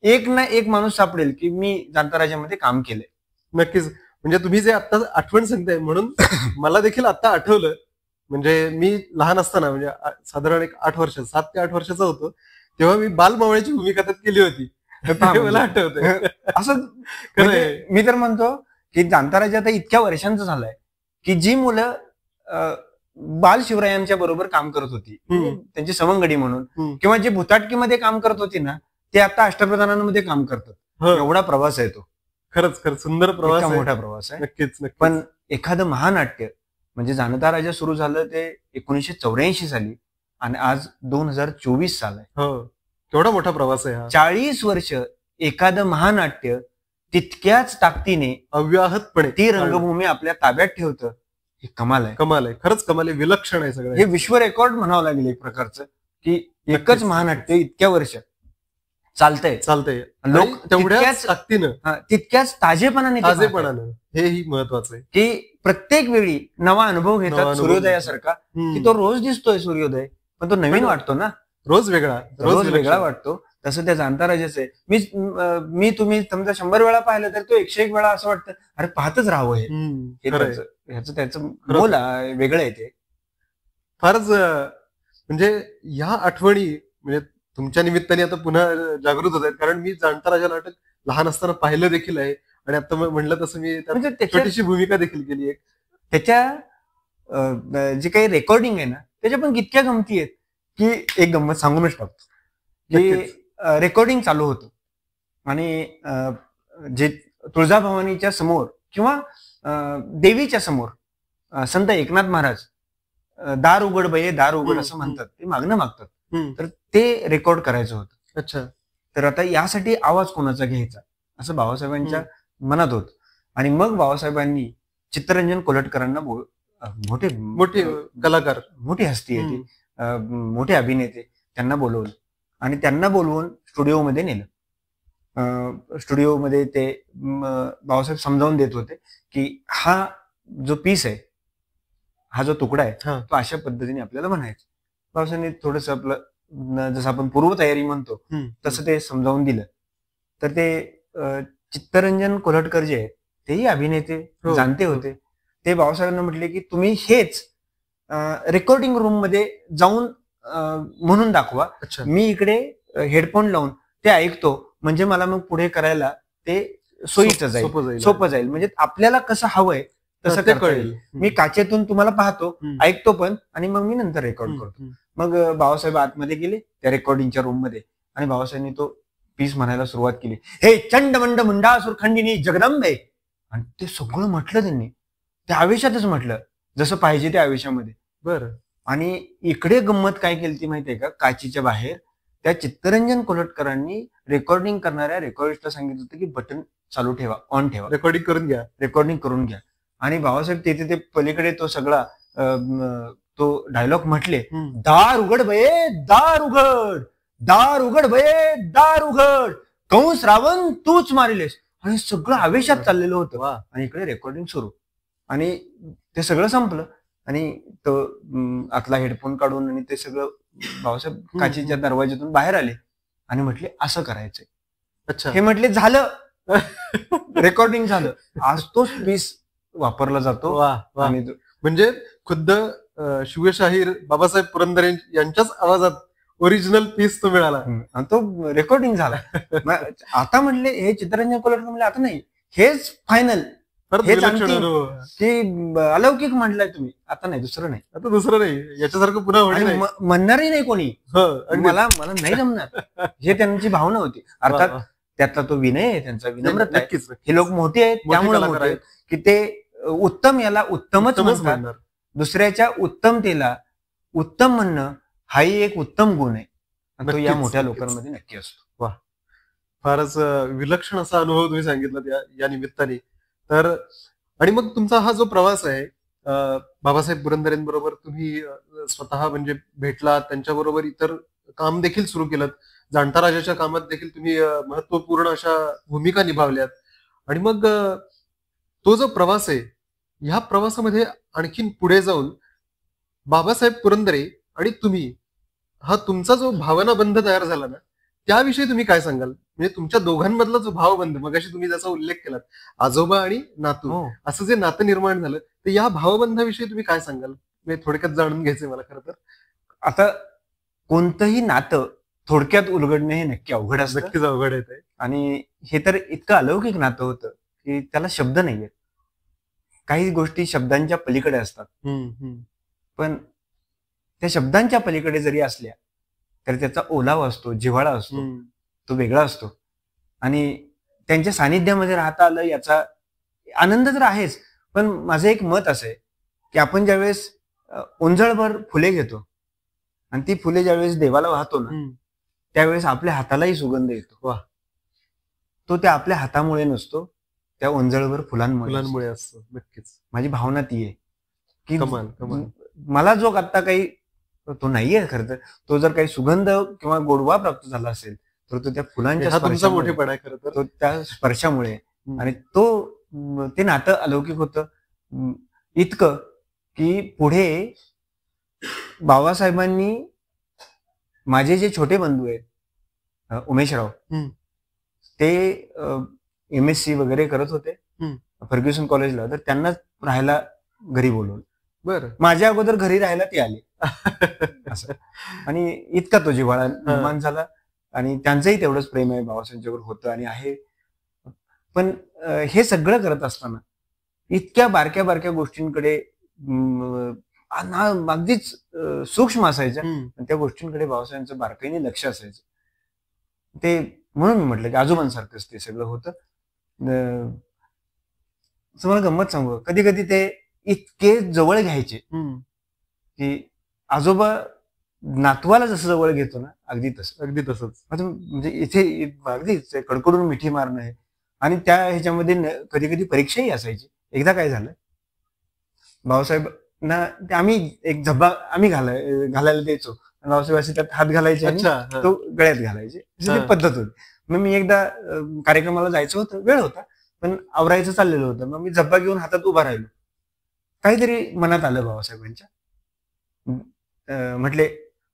एक ना एक माणूस सापडेल की मी जाणता राजामध्ये काम केलंय. नक्कीच. म्हणजे तुम्ही जे आता आठवण सांगताय म्हणून मला देखील आता आठवलं. म्हणजे मी लहान असताना, म्हणजे साधारण एक 7 ते 8 वर्षाचा होतो, तेव्हा मी बालमावळ्याची भूमिका त्यात केली होती. मला आठवतंय. असं मी तर म्हणतो की जाणता राजा आता इतक्या वर्षांचं झालंय की जी मुलं बाल शिवरायांच्या बरोबर काम करत होती, त्यांची सवंगडी म्हणून, किंवा जे भुताटकीमध्ये काम करत होती ना, ते आता अष्टप्रधानांमध्ये काम करतात. एवढा प्रवास आहे तो. खरंच सुंदर प्रवास, मोठा प्रवास आहे. नक्कीच. पण एखादं महानाट्य म्हणजे जाणता राजा सुरू झालं ते 1984 साली आणि आज 2024 साल आहे. केवढा मोठा प्रवास आहे. 40 वर्ष एखादं महानाट्य तितक्याच ताकदीने, अव्याहतपणे ती रंगभूमी आपल्या ताब्यात ठेवतं. हे कमाल आहे. खरंच कमाल आहे. विलक्षण आहे सगळं. हे विश्व रेकॉर्ड म्हणावं लागेल एक प्रकारचं, की एकच महानाट्य इतक्या वर्ष चालतंय. लोक तेवढ्याच ताकदीनं, तितक्याच ताजेपणाने, हेही महत्वाचं आहे की प्रत्येक वेळी नवा अनुभव घेतात. सूर्योदयासारखा, की तो रोज दिसतोय सूर्योदय, पण तो नवीन वाटतो ना, रोज वेगळा वाटतो. तसं त्या जाणता राजाचं आहे. मी तुम्ही समजा 100 वेळा पाहिलं तर तो 101 वेळा असं वाटतं अरे पाहतच राहावं. ह्याचं त्याचं मोल वेगळं आहे. ते फारच, म्हणजे ह्या आठवणी म्हणजे तुमच्या निमित्ताने आता पुन्हा जागृत होत आहेत. कारण मी जाणता राजा नाटक लहान असताना पाहिलं देखील आहे आणि आता म्हणलं तसं मी छोटीशी भूमिका देखील केली आहे. त्याच्या जे काही रेकॉर्डिंग आहे ना, त्याच्या पण कितक्या गमती आहेत की एक गंमत सांगूनच टाकतो. की रेकॉर्डिंग चालू होतं आणि जे तुळजाभवानीच्या समोर किंवा देवीच्या समोर संत एकनाथ महाराज दार उघड बये, दार उघड असं म्हणतात. ते मागणं मागतात. तर ते रेकॉर्ड करायचं होतं. अच्छा. तर आता यासाठी आवाज कोणाचा घ्यायचा असं बाबासाहेबांच्या मनात होत. आणि मग बाबासाहेबांनी चित्तरंजन कोल्हटकरांना, मोठे कलाकार, मोठी हस्ती आहे ती, मोठे अभिनेते, त्यांना बोलवलं आणि त्यांना बोलवून स्टुडिओमध्ये नेलं. स्टुडिओमध्ये ते बाबासाहेब समजावून देत होते की हा जो पीस आहे, हा जो तुकडा आहे, तो अशा पद्धतीने आपल्याला म्हणायचा. बाबासाहेबांनी थोडंसं आपलं, जसं आपण पूर्वतयारी म्हणतो तसं ते समजावून दिलं. तर ते चित्तरंजन कोल्हटकर जे आहेत तेही अभिनेते, जाणते होते. ते बाबासाहेबांना म्हटले की तुम्ही हेच रेकॉर्डिंग रूम मध्ये जाऊन म्हणून दाखवा. मी इकडे हेडफोन लावून ते ऐकतो, म्हणजे मला मग पुढे करायला ते सोयीचं जाईल, सोपं जाईल. म्हणजे आपल्याला कसं हवंय तसं ते कळेल. मी काचेतून तुम्हाला पाहतो, ऐकतो पण, आणि मग मी नंतर रेकॉर्ड करतो. मग बाबासाहेब आतमध्ये गेले त्या रेकॉर्डिंगच्या रूम मध्ये आणि बाबासाहेबांनी तो पीस म्हणायला सुरुवात केली. हे चंडमंड मुंडासुर खंडिनी जगदंबे, आणि ते सगळं म्हटलं त्यांनी. त्या आवेशातच म्हटलं जसं पाहिजे त्या आवेशामध्ये. बरं. आणि इकडे गंमत काय केली ती माहितीये का, काचीच्या बाहेर त्या चित्तरंजन कोल्हटकरांनी रेकॉर्डिंग करणाऱ्या रेकॉर्डिस्टला सांगितलं होतं की बटन चालू ठेवा, ऑन ठेवा, रेकॉर्डिंग करून घ्या. आणि बाबासाहेब तिथे ते पलीकडे तो सगळा तो डायलॉग म्हटले, दार उघड बये, दार उघड, दार उघड बये, दार उघड, कंस रावण तूच मारिलेस. आणि सगळं आवेशात चाललेलं होतं. आणि इकडे रेकॉर्डिंग सुरू, आणि ते सगळं संपलं. आणि तो आतला हेडफोन काढून आणि ते सगळं बाबासाहेब काचीच्या दरवाज्यातून बाहेर आले आणि म्हटले असं करायचंय. अच्छा. हे म्हटले झालं, रेकॉर्डिंग झालं. आज तोच पीस वापरला जातो. आणि म्हणजे खुद्द शिवशाहीर बाबासाहेब पुरंदरे यांच्याच आवाजात ओरिजिनल पीस तो मिळाला आणि तो रेकॉर्डिंग झाला. आता म्हटले हे चित्तरंजन कोल्हटकर म्हणले आता नाही, हेच फायनल, फारच हेच विलक्षण आणखी- अनुभव. की अलौकिक म्हटलंय तुम्ही, आता नाही, दुसरं नाही. आता दुसरं नाही, याच्यासारखं पुन्हा होणे आणि नाही. म्हणणारही नाही कोणी, हो, अगदी. मला मला नाही जमणार, हे त्यांची भावना होती. वा, अर्थात वा. त्यातला तो विनय आहे, त्यांचा विनम्रता आहे. नक्कीच हे लोक मोठे आहेत मोठे त्यामुळे कलाकार मोठे आहेत की ते उत्तम याला उत्तमच उत्तमच म्हणतात. म्हणणार. दुसऱ्याच्या उत्तमतेला उत्तम म्हणणं हाही एक उत्तम गुण आहे, आणि तो या नक्कीच, मोठ्या नक्कीच. लोकांमध्ये नक्की असतो. फारच विलक्षण असा अनुभव तुम्ही सांगितला या निमित्ताने. तर आणि मग तुमचा हा जो प्रवास आहे, बाबासाहेब पुरंदरेंबरोबर तुम्ही स्वतः म्हणजे भेटलात, त्यांच्याबरोबर इतर काम देखील सुरू केलं, जाणता राजाच्या कामात देखील तुम्ही महत्वपूर्ण अशा भूमिका निभावल्यात. आणि मग तो जो प्रवास आहे, ह्या प्रवासामध्ये आणखीन पुढे जाऊन बाबासाहेब पुरंदरे आणि तुम्ही हा तुमचा जो भावनाबंध तयार झाला ना, त्याविषयी तुम्ही काय सांगाल? म्हणजे तुमच्या दोघांमधला जो भावबंध, मगाशी तुम्ही ज्याचा उल्लेख केलात, आजोबा आणि नातू, हो, असं जे नातं निर्माण झालं, तर या भावबंधाविषयी तुम्ही काय सांगाल? म्हणजे थोडक्यात जाणून घ्यायचंय मला खरं तर. आता कोणतंही नातं थोडक्यात उलगडणे हे नक्की अवघड असतं, नक्कीच अवघड आहे ते. आणि हे तर इतकं अलौकिक नातं होतं की त्याला शब्द नाहीयेत. काही गोष्टी शब्दांच्या पलीकडे असतात, पण त्या शब्दांच्या पलीकडे जरी असल्या तर त्याचा ओलावा असतो, जिव्हाळा असतो, तो वेगळा असतो. आणि त्यांच्या सानिध्यामध्ये राहता आलं याचा आनंद तर आहेच, पण माझं एक मत असं आहे की आपण ज्यावेळेस ओंजळभर फुले घेतो आणि ती फुले ज्यावेळेस देवाला वाहतो ना, त्यावेळेस आपल्या हातालाही सुगंध येतो. वाह. तो त्या आपल्या हातामुळे नसतो, त्या ओंजळभर फुलांमुळे असतो. नक्कीच. माझी भावना ती आहे की कमाल कमाल. मला जो आता काही तो नाहीये खरं तर, तो जर काही सुगंध किंवा गोडवा प्राप्त झाला असेल तर तो त्या फुलांच्या हा तुमचा स्पर्शामुळे, मोठेपणा आहे खरं तर. तो त्या स्पर्शामुळे. आणि ते नातं अलौकिक होतं इतकं की पुढे बाबासाहेबांनी माझे जे छोटे बंधू आहेत, उमेशराव, ते MSc वगैरे करत होते फर्ग्युसन कॉलेजला, तर त्यांना राहायला घरी बोलवलं. बरं. माझ्या अगोदर घरी राहायला ते आले असं. आणि इतका तो जिव्हाळा निर्माण झाला, आणि त्यांचंही तेवढंच प्रेम आहे बाबासाहेबांच्यावर होतं आणि आहे. पण हे सगळं करत असताना इतक्या बारक्या बारक्या गोष्टींकडे अगदीच सूक्ष्म असायच्या, आणि त्या गोष्टींकडे बाबासाहेबांचं बारकाईने लक्ष असायचं. ते म्हणून मी म्हटलं की आजोबांसारखंच ते सगळं होतं. तुम्हाला गंमत सांगू, कधी कधी ते इतके जवळ घ्यायचे की आजोबा नातवाला जसं जवळ घेतो ना, अगदी तसंच. म्हणजे इथे अगदीच कडकडून मिठी मारणं आहे. आणि त्या ह्याच्यामध्ये कधी कधी परीक्षाही असायची. एकदा काय झालं, बाबासाहेबांना आम्ही एक झब्बा आम्ही घालायला द्यायचो, बाबासाहेब असे त्यात हात घालायचे आणि तो गळ्यात घालायचे, अशी पद्धत होती. मग मी एकदा कार्यक्रमाला जायचं होतं, वेळ होता, पण आवरायचं चाललेलं होतं. मग मी झब्बा घेऊन हातात उभा राहिलो. काहीतरी मनात आलं बाबासाहेबांच्या, म्हटले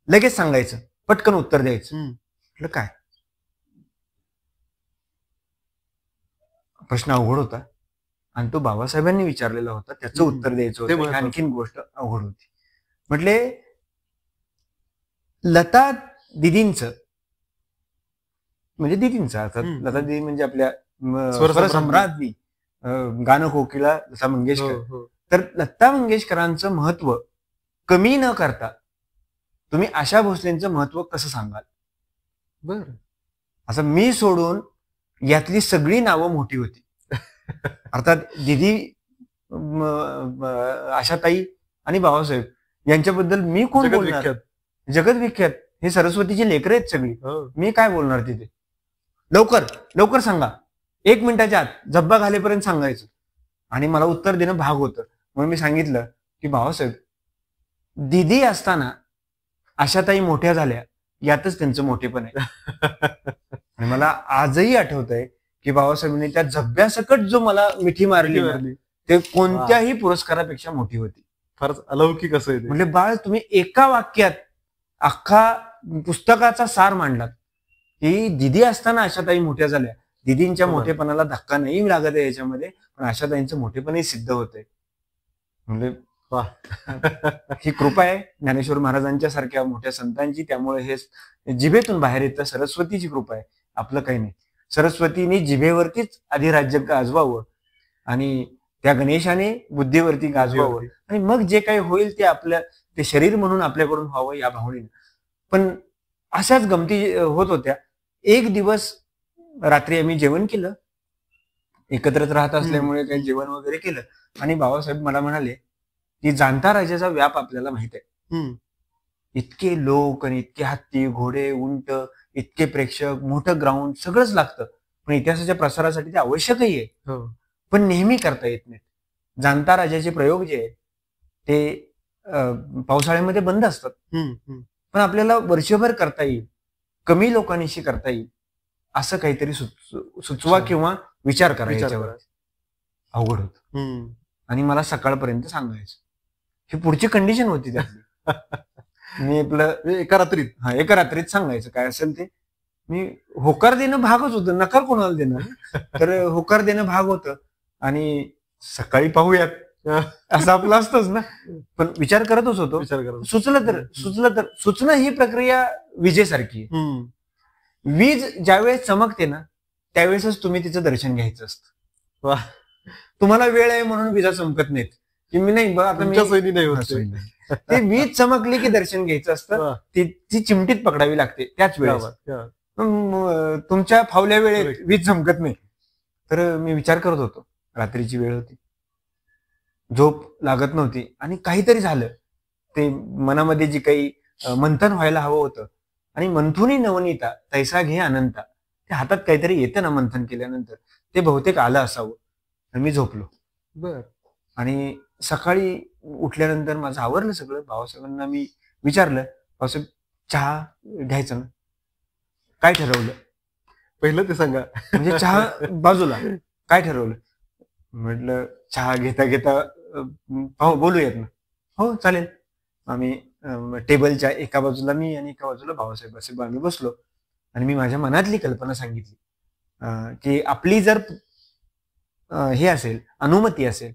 लगेच सांगायचं, पटकन उत्तर द्यायचं. म्हटलं काय प्रश्न अवघड होता, आणि तो बाबासाहेबांनी विचारलेला होता, त्याचं उत्तर द्यायचं होतं, आणखीन गोष्ट अवघड होती. म्हटले लता दिदींचं, म्हणजे दिदींचं अर्थात, लता दिदी म्हणजे आपल्या स्वरसम्राज्ञी, गाणं कोकिळा लता मंगेशकर. तर लता मंगेशकरांचं महत्व कमी न करता तुम्ही आशा भोसलेंचं महत्व कसं सांगाल? बर. असं मी सोडून यातली सगळी नावं मोठी होती. अर्थात दिदी, आशाताई आणि बाबासाहेब यांच्याबद्दल मी कोण बोलणार? जगत विख्यात, हे सरस्वतीची लेकरं आहेत सगळी. मी काय बोलणार तिथे? लवकर लवकर सांगा, 1 मिनिटाच्या आत झब्बा घालेपर्यंत सांगायचं. आणि मला उत्तर देणं भाग होतं. म्हणून मी सांगितलं की बाबासाहेब, दिदी असताना आशाताई मोठ्या झाल्या, यातच त्यांचं मोठेपण आहे. आणि मला आजही आठवतंय की बाबासाहेबांनी त्या झब्ब्यासकट जो मला मिठी मारली, ते कोणत्याही पुरस्कारापेक्षा मोठी होती. फारच अलौकिक असं. म्हणजे बाळ, तुम्ही एका वाक्यात अख्खा पुस्तकाचा सार मांडलात की दिदी असताना आशाताई मोठ्या झाल्या. दिदींच्या मोठेपणाला धक्का नाही लागत आहे याच्यामध्ये, पण आशाताईंचं मोठेपणही सिद्ध होतंय. म्हणजे ही कृपा आहे ज्ञानेश्वर महाराजांच्या सारख्या मोठ्या संतांची. त्यामुळे हे जिभेतून बाहेर येतं, सरस्वतीची कृपा आहे, आपलं काही नाही. सरस्वतीने जिभेवरतीच आधी राज्य गाजवावं, आणि त्या गणेशाने बुद्धीवरती गाजवावं आणि मग जे काही होईल ते आपलं ते शरीर म्हणून आपल्याकडून व्हावं या भावनेनं. पण अशाच गमती होत होत्या. एक दिवस रात्री आम्ही जेवण केलं, एकत्रच राहत असल्यामुळे काही जेवण वगैरे केलं आणि बाबासाहेब मला म्हणाले की जाणता राजाचा व्याप आपल्याला माहित आहे. इतके लोक आणि इतके हत्ती, घोडे, उंट, इतके प्रेक्षक, मोठं ग्राउंड सगळंच लागतं. पण इतिहासाच्या प्रसारासाठी ते आवश्यकही आहे. पण नेहमी करता येत नाहीत. जाणता राजाचे प्रयोग जे आहेत ते पावसाळ्यामध्ये बंद असतात. पण आपल्याला वर्षभर करता येईल, कमी लोकांनीशी करता येईल असं काहीतरी सुचवा किंवा विचार करा. याच्यावर अवघड होत आणि मला सकाळपर्यंत सांगायचं. ही पुढची कंडिशन होती त्यातली. मी आपलं एका रात्रीत सांगायचं काय असेल ते. मी होकार देणं भागच होतं, नकार कोणाला देणं. तर होकार देणं भाग होतं आणि सकाळी पाहूयात असं आपलं असतंच ना. पण विचार करतच होतो. सुचलं तर सुचणं ही प्रक्रिया विजेसारखी आहे. वीज ज्यावेळेस चमकते ना त्यावेळेसच तुम्ही तिचं दर्शन घ्यायचं असतं. तुम्हाला वेळ आहे म्हणून विजा चमकत नाहीत की मी नाही बघा आता ते वीज चमकली की दर्शन घ्यायचं असतं. ती चिमटीत पकडावी लागते त्याच वेळेस. तुमच्या फावल्या वेळेत वीज चमकत नाही. तर मी विचार करत होतो. रात्रीची वेळ होती, झोप लागत नव्हती आणि काहीतरी झालं. ते मनामध्ये जी काही मंथन व्हायला हवं होतं आणि मंथुनी नवनीता तैसा घे अनंता, ते हातात काहीतरी येतं ना मंथन केल्यानंतर, ते बहुतेक आलं असावं. मी झोपलो. आणि सकाळी उठल्यानंतर माझं आवरलं सगळं. भाऊसाहेबांना मी विचारलं, भाऊसाहेब चहा घ्यायचं ना? काय ठरवलं पहिलं ते सांगा. म्हणजे चहा बाजूला, काय ठरवलं? म्हटलं चहा घेता घेता बोलूयात ना. हो चालेल. आम्ही टेबलच्या एका बाजूला मी आणि एका बाजूला भाऊसाहेब असे आम्ही बसलो आणि मी माझ्या मनातली कल्पना सांगितली की आपली जर हे असेल, अनुमती असेल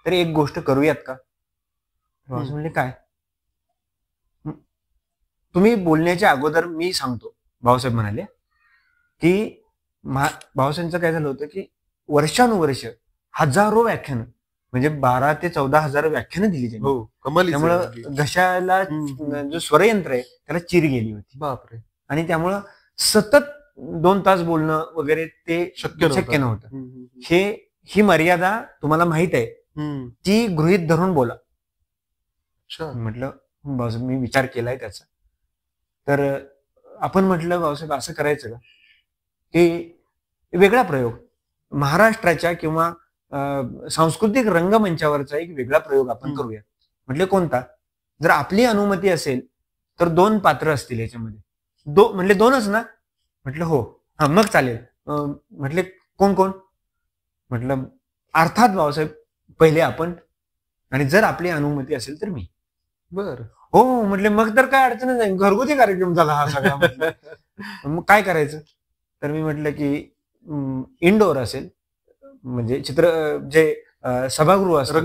तर एक गोष्ट करूयात का? म्हणजे काय? तुम्ही बोलण्याच्या अगोदर मी सांगतो. भाऊसाहेब म्हणाले की भाऊसाहेबांचं काय झालं होतं की वर्षानुवर्ष हजारो व्याख्यानं, म्हणजे 12 ते 14 हजार व्याख्यानं दिली त्यांनी. त्यामुळं घशाला जो स्वरयंत्र आहे त्याला चिर गेली होती. बापरे. आणि त्यामुळं सतत 2 तास बोलणं वगैरे ते शक्य नव्हतं. ही मर्यादा तुम्हाला माहित आहे, ती गृहीत धरून बोला. म्हटलं भाऊसाहेब मी विचार केलाय त्याचा. तर आपण म्हटलं भाऊसाहेब असं करायचं का की वेगळा प्रयोग, महाराष्ट्राच्या किंवा सांस्कृतिक रंगमंचावरचा एक वेगळा प्रयोग आपण करूया. म्हटले कोणता? जर आपली अनुमती असेल तर 2 पात्र असतील याच्यामध्ये. म्हटले 2च ना? म्हटलं हो. हा मग चालेल. म्हटले कोण कोण? म्हटलं अर्थात भाऊसाहेब पहिले आपण, आणि जर आपली अनुमती असेल तर मी. हो म्हटले मग तर काय अडचण नाही, घरगुती कार्यक्रम झाला हा सगळा. मग काय करायचं? तर मी म्हटलं की इनडोअर असेल, म्हणजे जे सभागृह असतात,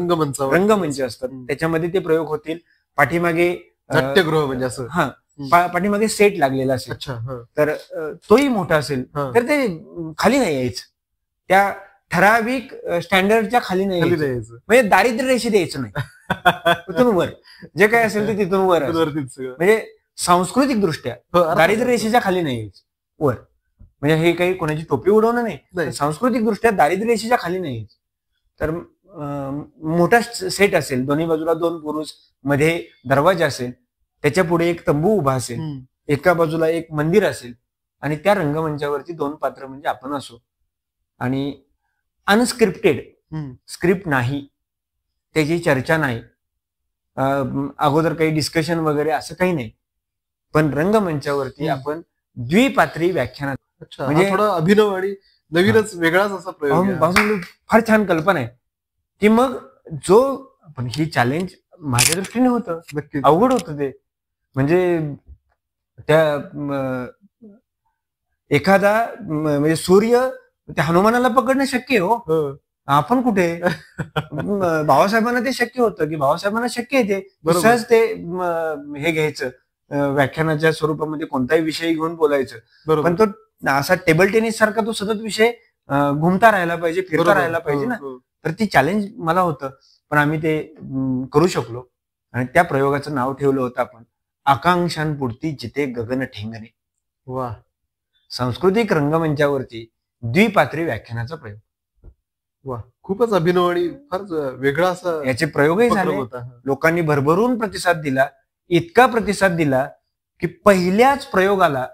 रंगमंच असतात, त्याच्यामध्ये ते प्रयोग होतील. पाठीमागे नाट्यगृह म्हणजे असं, हा पाठीमागे सेट लागलेला असेल तर तोही मोठा असेल तर ते खाली नाही यायचं. त्या ठराविक स्टँडर्डच्या खाली नाही यायचं. म्हणजे दारिद्र्य रेषेत यायचं नाही. तिथून वर जे काय असेल ते तिथून वर, म्हणजे सांस्कृतिक दृष्ट्या दारिद्र्य रेषेच्या खाली नाही यायचं वर. म्हणजे हे काही कोणाची टोपी उडवणं नाही, सांस्कृतिक दृष्ट्या दारिद्र्य रेषेच्या खाली नाही यायचं. तर मोठा सेट असेल, दोन्ही बाजूला 2 पुरुष, मध्ये दरवाजा असेल, त्याच्या पुढे एक तंबू उभा असेल, एका बाजूला एक मंदिर असेल आणि त्या रंगमंचावरती 2 पात्र म्हणजे आपण असो. आणि अनस्क्रिप्टेड, स्क्रिप्ट नाही, त्याची चर्चा नाही, अगोदर काही डिस्कशन वगैरे असं काही नाही. पण रंगमंचावरती आपण द्विपात्री व्याख्यानात, म्हणजे थोडा अभिनव आणि नवीनच वेगळाच असा प्रयोग. फार छान कल्पना आहे की मग जो पण ही चॅलेंज माझ्या दृष्टीने होतं, अवघड होतं ते. म्हणजे त्या एखादा म्हणजे सूर्य त्या हनुमानाला पकडणं शक्य आहे हो, आपण कुठे. भाऊसाहेबांना ते शक्य होतं की भाऊसाहेबांना शक्य आहे ते सहज ते हे घ्यायचं, व्याख्यानाच्या स्वरूपामध्ये कोणताही विषय घेऊन बोलायचं. पण तो असा टेबल टेनिस सारखा तो सतत विषय घुमता राहायला पाहिजे, फिरता राहायला पाहिजे ना. तर ती चॅलेंज मला होतं, पण आम्ही ते करू शकलो. आणि त्या प्रयोगाचं नाव ठेवलं होतं आपण आकांक्षांपुरती जिथे गगन ठेंगणे. वा, सांस्कृतिक रंगमंचावरती द्विपात्री व्याख्यानाचा प्रयोग. वा, खूपच अभिनव आणि फार वेगळा असा याचे प्रयोगही झाले, होता. लोकांनी भरभरून प्रतिसाद दिला, इतका प्रतिसाद दिला की पहिल्याच प्रयोगाला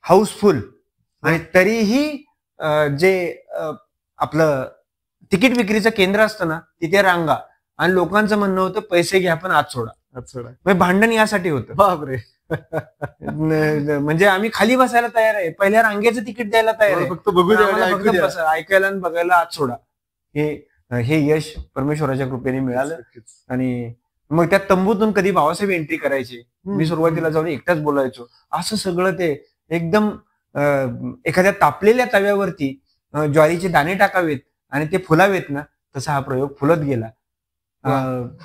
हाऊसफुल. आणि तरीही जे आपलं तिकीट विक्रीचं केंद्र असतं ना, तिथे रांगा, आणि लोकांचं म्हणणं होतं पैसे घ्या पण आत सोडा. म्हणजे भांडण यासाठी होतं. बापरे. म्हणजे आम्ही खाली बसायला तयार आहे, पहिल्या रांगेचं तिकीट द्यायला तयार आहे, फक्त बघू द्या, ऐकायला आणि बघायला आत सोडा. हे यश परमेश्वराच्या कृपेने मिळालं. आणि मग त्या तंबूतून कधी बाबासाहेब एंट्री करायचे, मी सुरुवातीला जाऊन एकटाच बोलायचो. असं सगळं ते एकदम एखाद्या तापलेल्या तव्यावरती ज्वारीचे दाणे टाकावेत आणि ते फुलावेत ना, तसा हा प्रयोग फुलत गेला.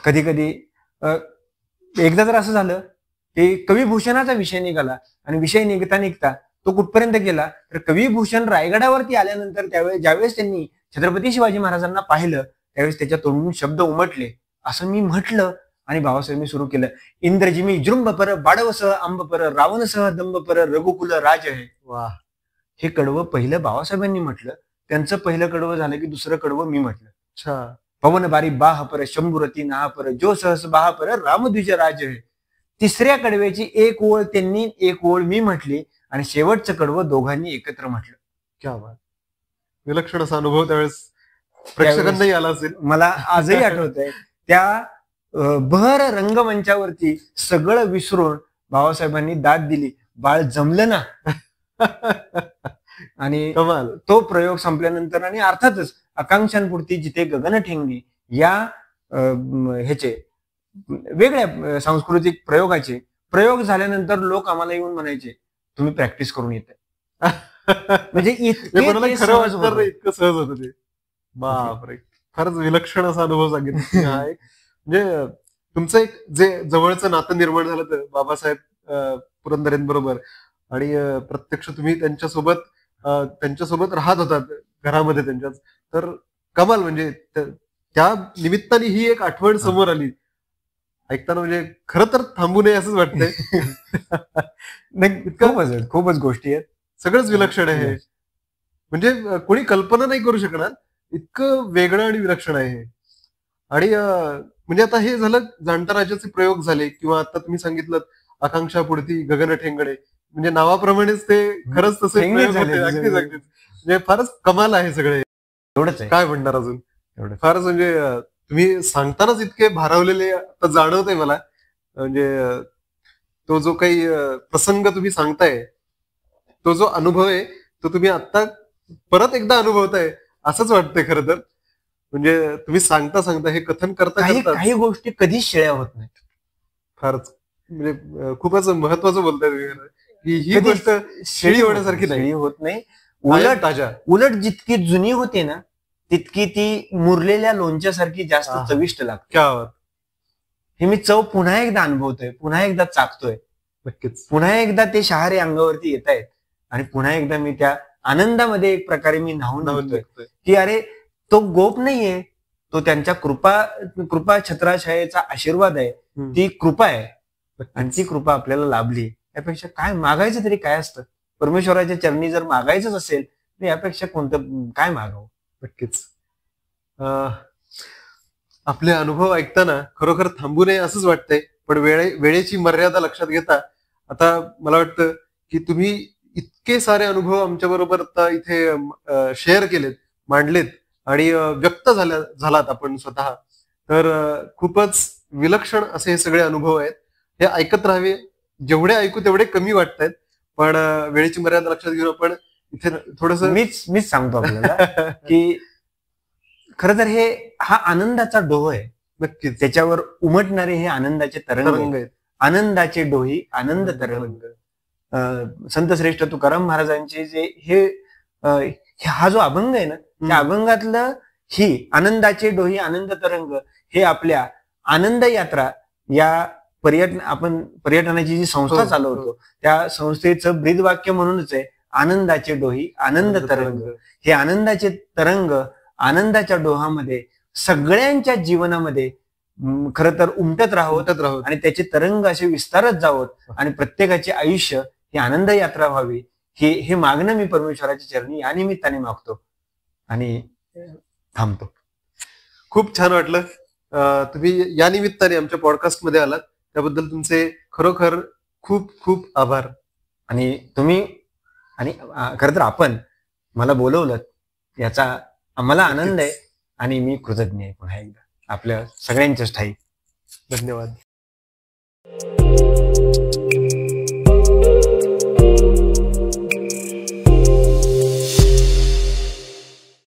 कधी कधी एकदा तर असं झालं की कविभूषणाचा विषय निघाला, आणि विषय निघता निघता तो कुठपर्यंत गेला तर कविभूषण रायगडावरती आल्यानंतर ज्यावेळेस त्यांनी छत्रपती शिवाजी महाराजांना पाहिलं, त्यावेळेस त्याच्या तोंडून शब्द उमटले. असं मी म्हटलं आणि बाबासाहेबांनी सुरू केलं, इंद्रजिमी जृंभ पर बाडवसह आंब पर रावणसह दंभ पर रघुकुल राज आहे. वा, हे कडवं पहिलं बाबासाहेबांनी म्हटलं. त्यांचं पहिलं कडवं झालं की दुसरं कडवं मी म्हटलं. अच्छा. पवन बारी बाह पर शंभुरती नाह पर जो सहस बाह पर रामद्विज राज आहे. तिसऱ्या कडव्याची एक ओळ त्यांनी, एक ओळ मी म्हटली, आणि शेवटचं कडवं दोघांनी एकत्र म्हटलं. क्या बात. विलक्षण असा अनुभव त्यावेळेस प्रेक्षकांनाही आला असेल. मला आजही आठवतंय त्या भर रंगमंचावरती सगळं विसरून बाबासाहेबांनी दाद दिली, बाळ जमलं ना. आणि तो प्रयोग संपल्यानंतर, आणि अर्थातच आकांक्षांपुरती जिथे गगन ठेंगणी या ह्याचे वेगळ्या सांस्कृतिक प्रयोगाचे प्रयोग झाल्यानंतर लोक आम्हाला येऊन म्हणायचे, तुम्ही प्रॅक्टिस करून येते. म्हणजे इतकं सहज होतं ते. बापरे, फारच विलक्षण असा अनुभव सांगितला. म्हणजे तुमचं एक जे जवळचं नातं निर्माण झालं तर बाबासाहेब पुरंदरेंबरोबर, आणि प्रत्यक्ष तुम्ही त्यांच्यासोबत राहत होतात घरामध्ये त्यांच्याच, तर कमाल. म्हणजे त्या निमित्ताने ही एक आठवण समोर आली. ऐकताना म्हणजे खरं तर थांबू नये असंच वाटतंय. खूपच गोष्टी आहेत, सगळंच विलक्षण आहे. म्हणजे कोणी कल्पना नाही करू शकणार, इतकं वेगळं आणि विलक्षण आहे. आणि म्हणजे आता हे झालं जाणता राजाचे प्रयोग झाले, किंवा आता तुम्ही सांगितलं आकांक्षापुरती गगन ठेंगणे, म्हणजे नावाप्रमाणेच ते खरंच तसे म्हणजे फारच कमाल आहे सगळे. एवढंच आहे, काय म्हणणार अजून. फारच म्हणजे तुम्ही सांगतानाच इतके भारावलेले आता जाणवत आहे मला. म्हणजे तो जो काही प्रसंग तुम्ही सांगताय, तो जो अनुभव आहे तो तुम्ही आता परत एकदा अनुभवताय असंच वाटतंय खरं तर. म्हणजे तुम्ही सांगता हे कथन करता काही गोष्टी कधीच शेळ्या होत नाहीत. फारच म्हणजे खूपच महत्वाचं बोलताय तुम्ही, की ही गोष्ट शेळी होण्यासारखी नाही, होत नाही. उलट जितकी जुनी होते ना, तितकी ती मुरलेल्या लोणच्यासारखी जास्त चविष्ट लागते. हे मी चव पुन्हा एकदा अनुभवतोय, पुन्हा एकदा चाकतोय. नक्कीच पुन्हा एकदा ते शहारे अंगावरती येत आहेत, आणि पुन्हा एकदा मी त्या आनंदामध्ये एक प्रकारे मी न्हावून की अरे तो गोप नाहीये, तो त्यांच्या कृपा छत्राछायेचा आशीर्वाद आहे. ती कृपा आहे, आणि ती कृपा आपल्याला लाभली. यापेक्षा काय मागायचं तरी काय असतं. परमेश्वराच्या चरणी जर मागायचंच असेल तर यापेक्षा कोणतं काय मागावं. नक्कीच. आपले अनुभव ऐकताना खरोखर थांबू नये असंच वाटतंय, पण वेळेची मर्यादा लक्षात घेता आता मला वाटतं की तुम्ही इतके सारे अनुभव आमच्या बरोबर आता इथे शेअर केलेत, मांडलेत, आणि व्यक्त झालात आपण स्वतः. तर खूपच विलक्षण असे हे सगळे अनुभव आहेत. हे ऐकत राहावे, जेवढे ऐकू तेवढे कमी वाटतायत, पण वेळेची मर्यादा लक्षात घेऊन आपण इथे थोडस मीच सांगतो आपल्याला की खरं तर हा आनंदाचा डोह आहे. नक्कीच त्याच्यावर उमटणारे हे आनंदाचे तरंग आहेत. आनंदाचे डोही आनंद तरंग. संत श्रेष्ठ तुकाराम महाराजांचे जे हे हा जो अभंग आहे ना, त्या अभंगातलं ही आनंदाचे डोही आनंद तरंग हे आपल्या आनंद यात्रा या आपण पर्यटनाची जी संस्था चालवतो त्या संस्थेचं ब्रीदवाक्य म्हणूनच आहे आनंदाचे डोही आनंद तरंग. हे आनंदाचे तरंग आनंदाच्या डोहामध्ये सगळ्यांच्या जीवनामध्ये खरं तर उमटत राहावं आणि त्याचे तरंग असे विस्तारत जावत आणि प्रत्येकाचे आयुष्य ही आनंद यात्रा व्हावी हे मागणं मी परमेश्वराच्या चरणी या निमित्ताने मागतो आणि थांबतो. खूप छान वाटलं तुम्ही या निमित्ताने आमच्या पॉडकास्ट मध्ये आलात, त्याबद्दल तुमचे खरोखर खूप खूप आभार. आणि तुम्ही आणि खरं तर आपण मला बोलवलं याचा आम्हाला आनंद आहे आणि मी कृतज्ञ आहे पुन्हा एकदा आपल्या सगळ्यांच्याच ठाई. धन्यवाद.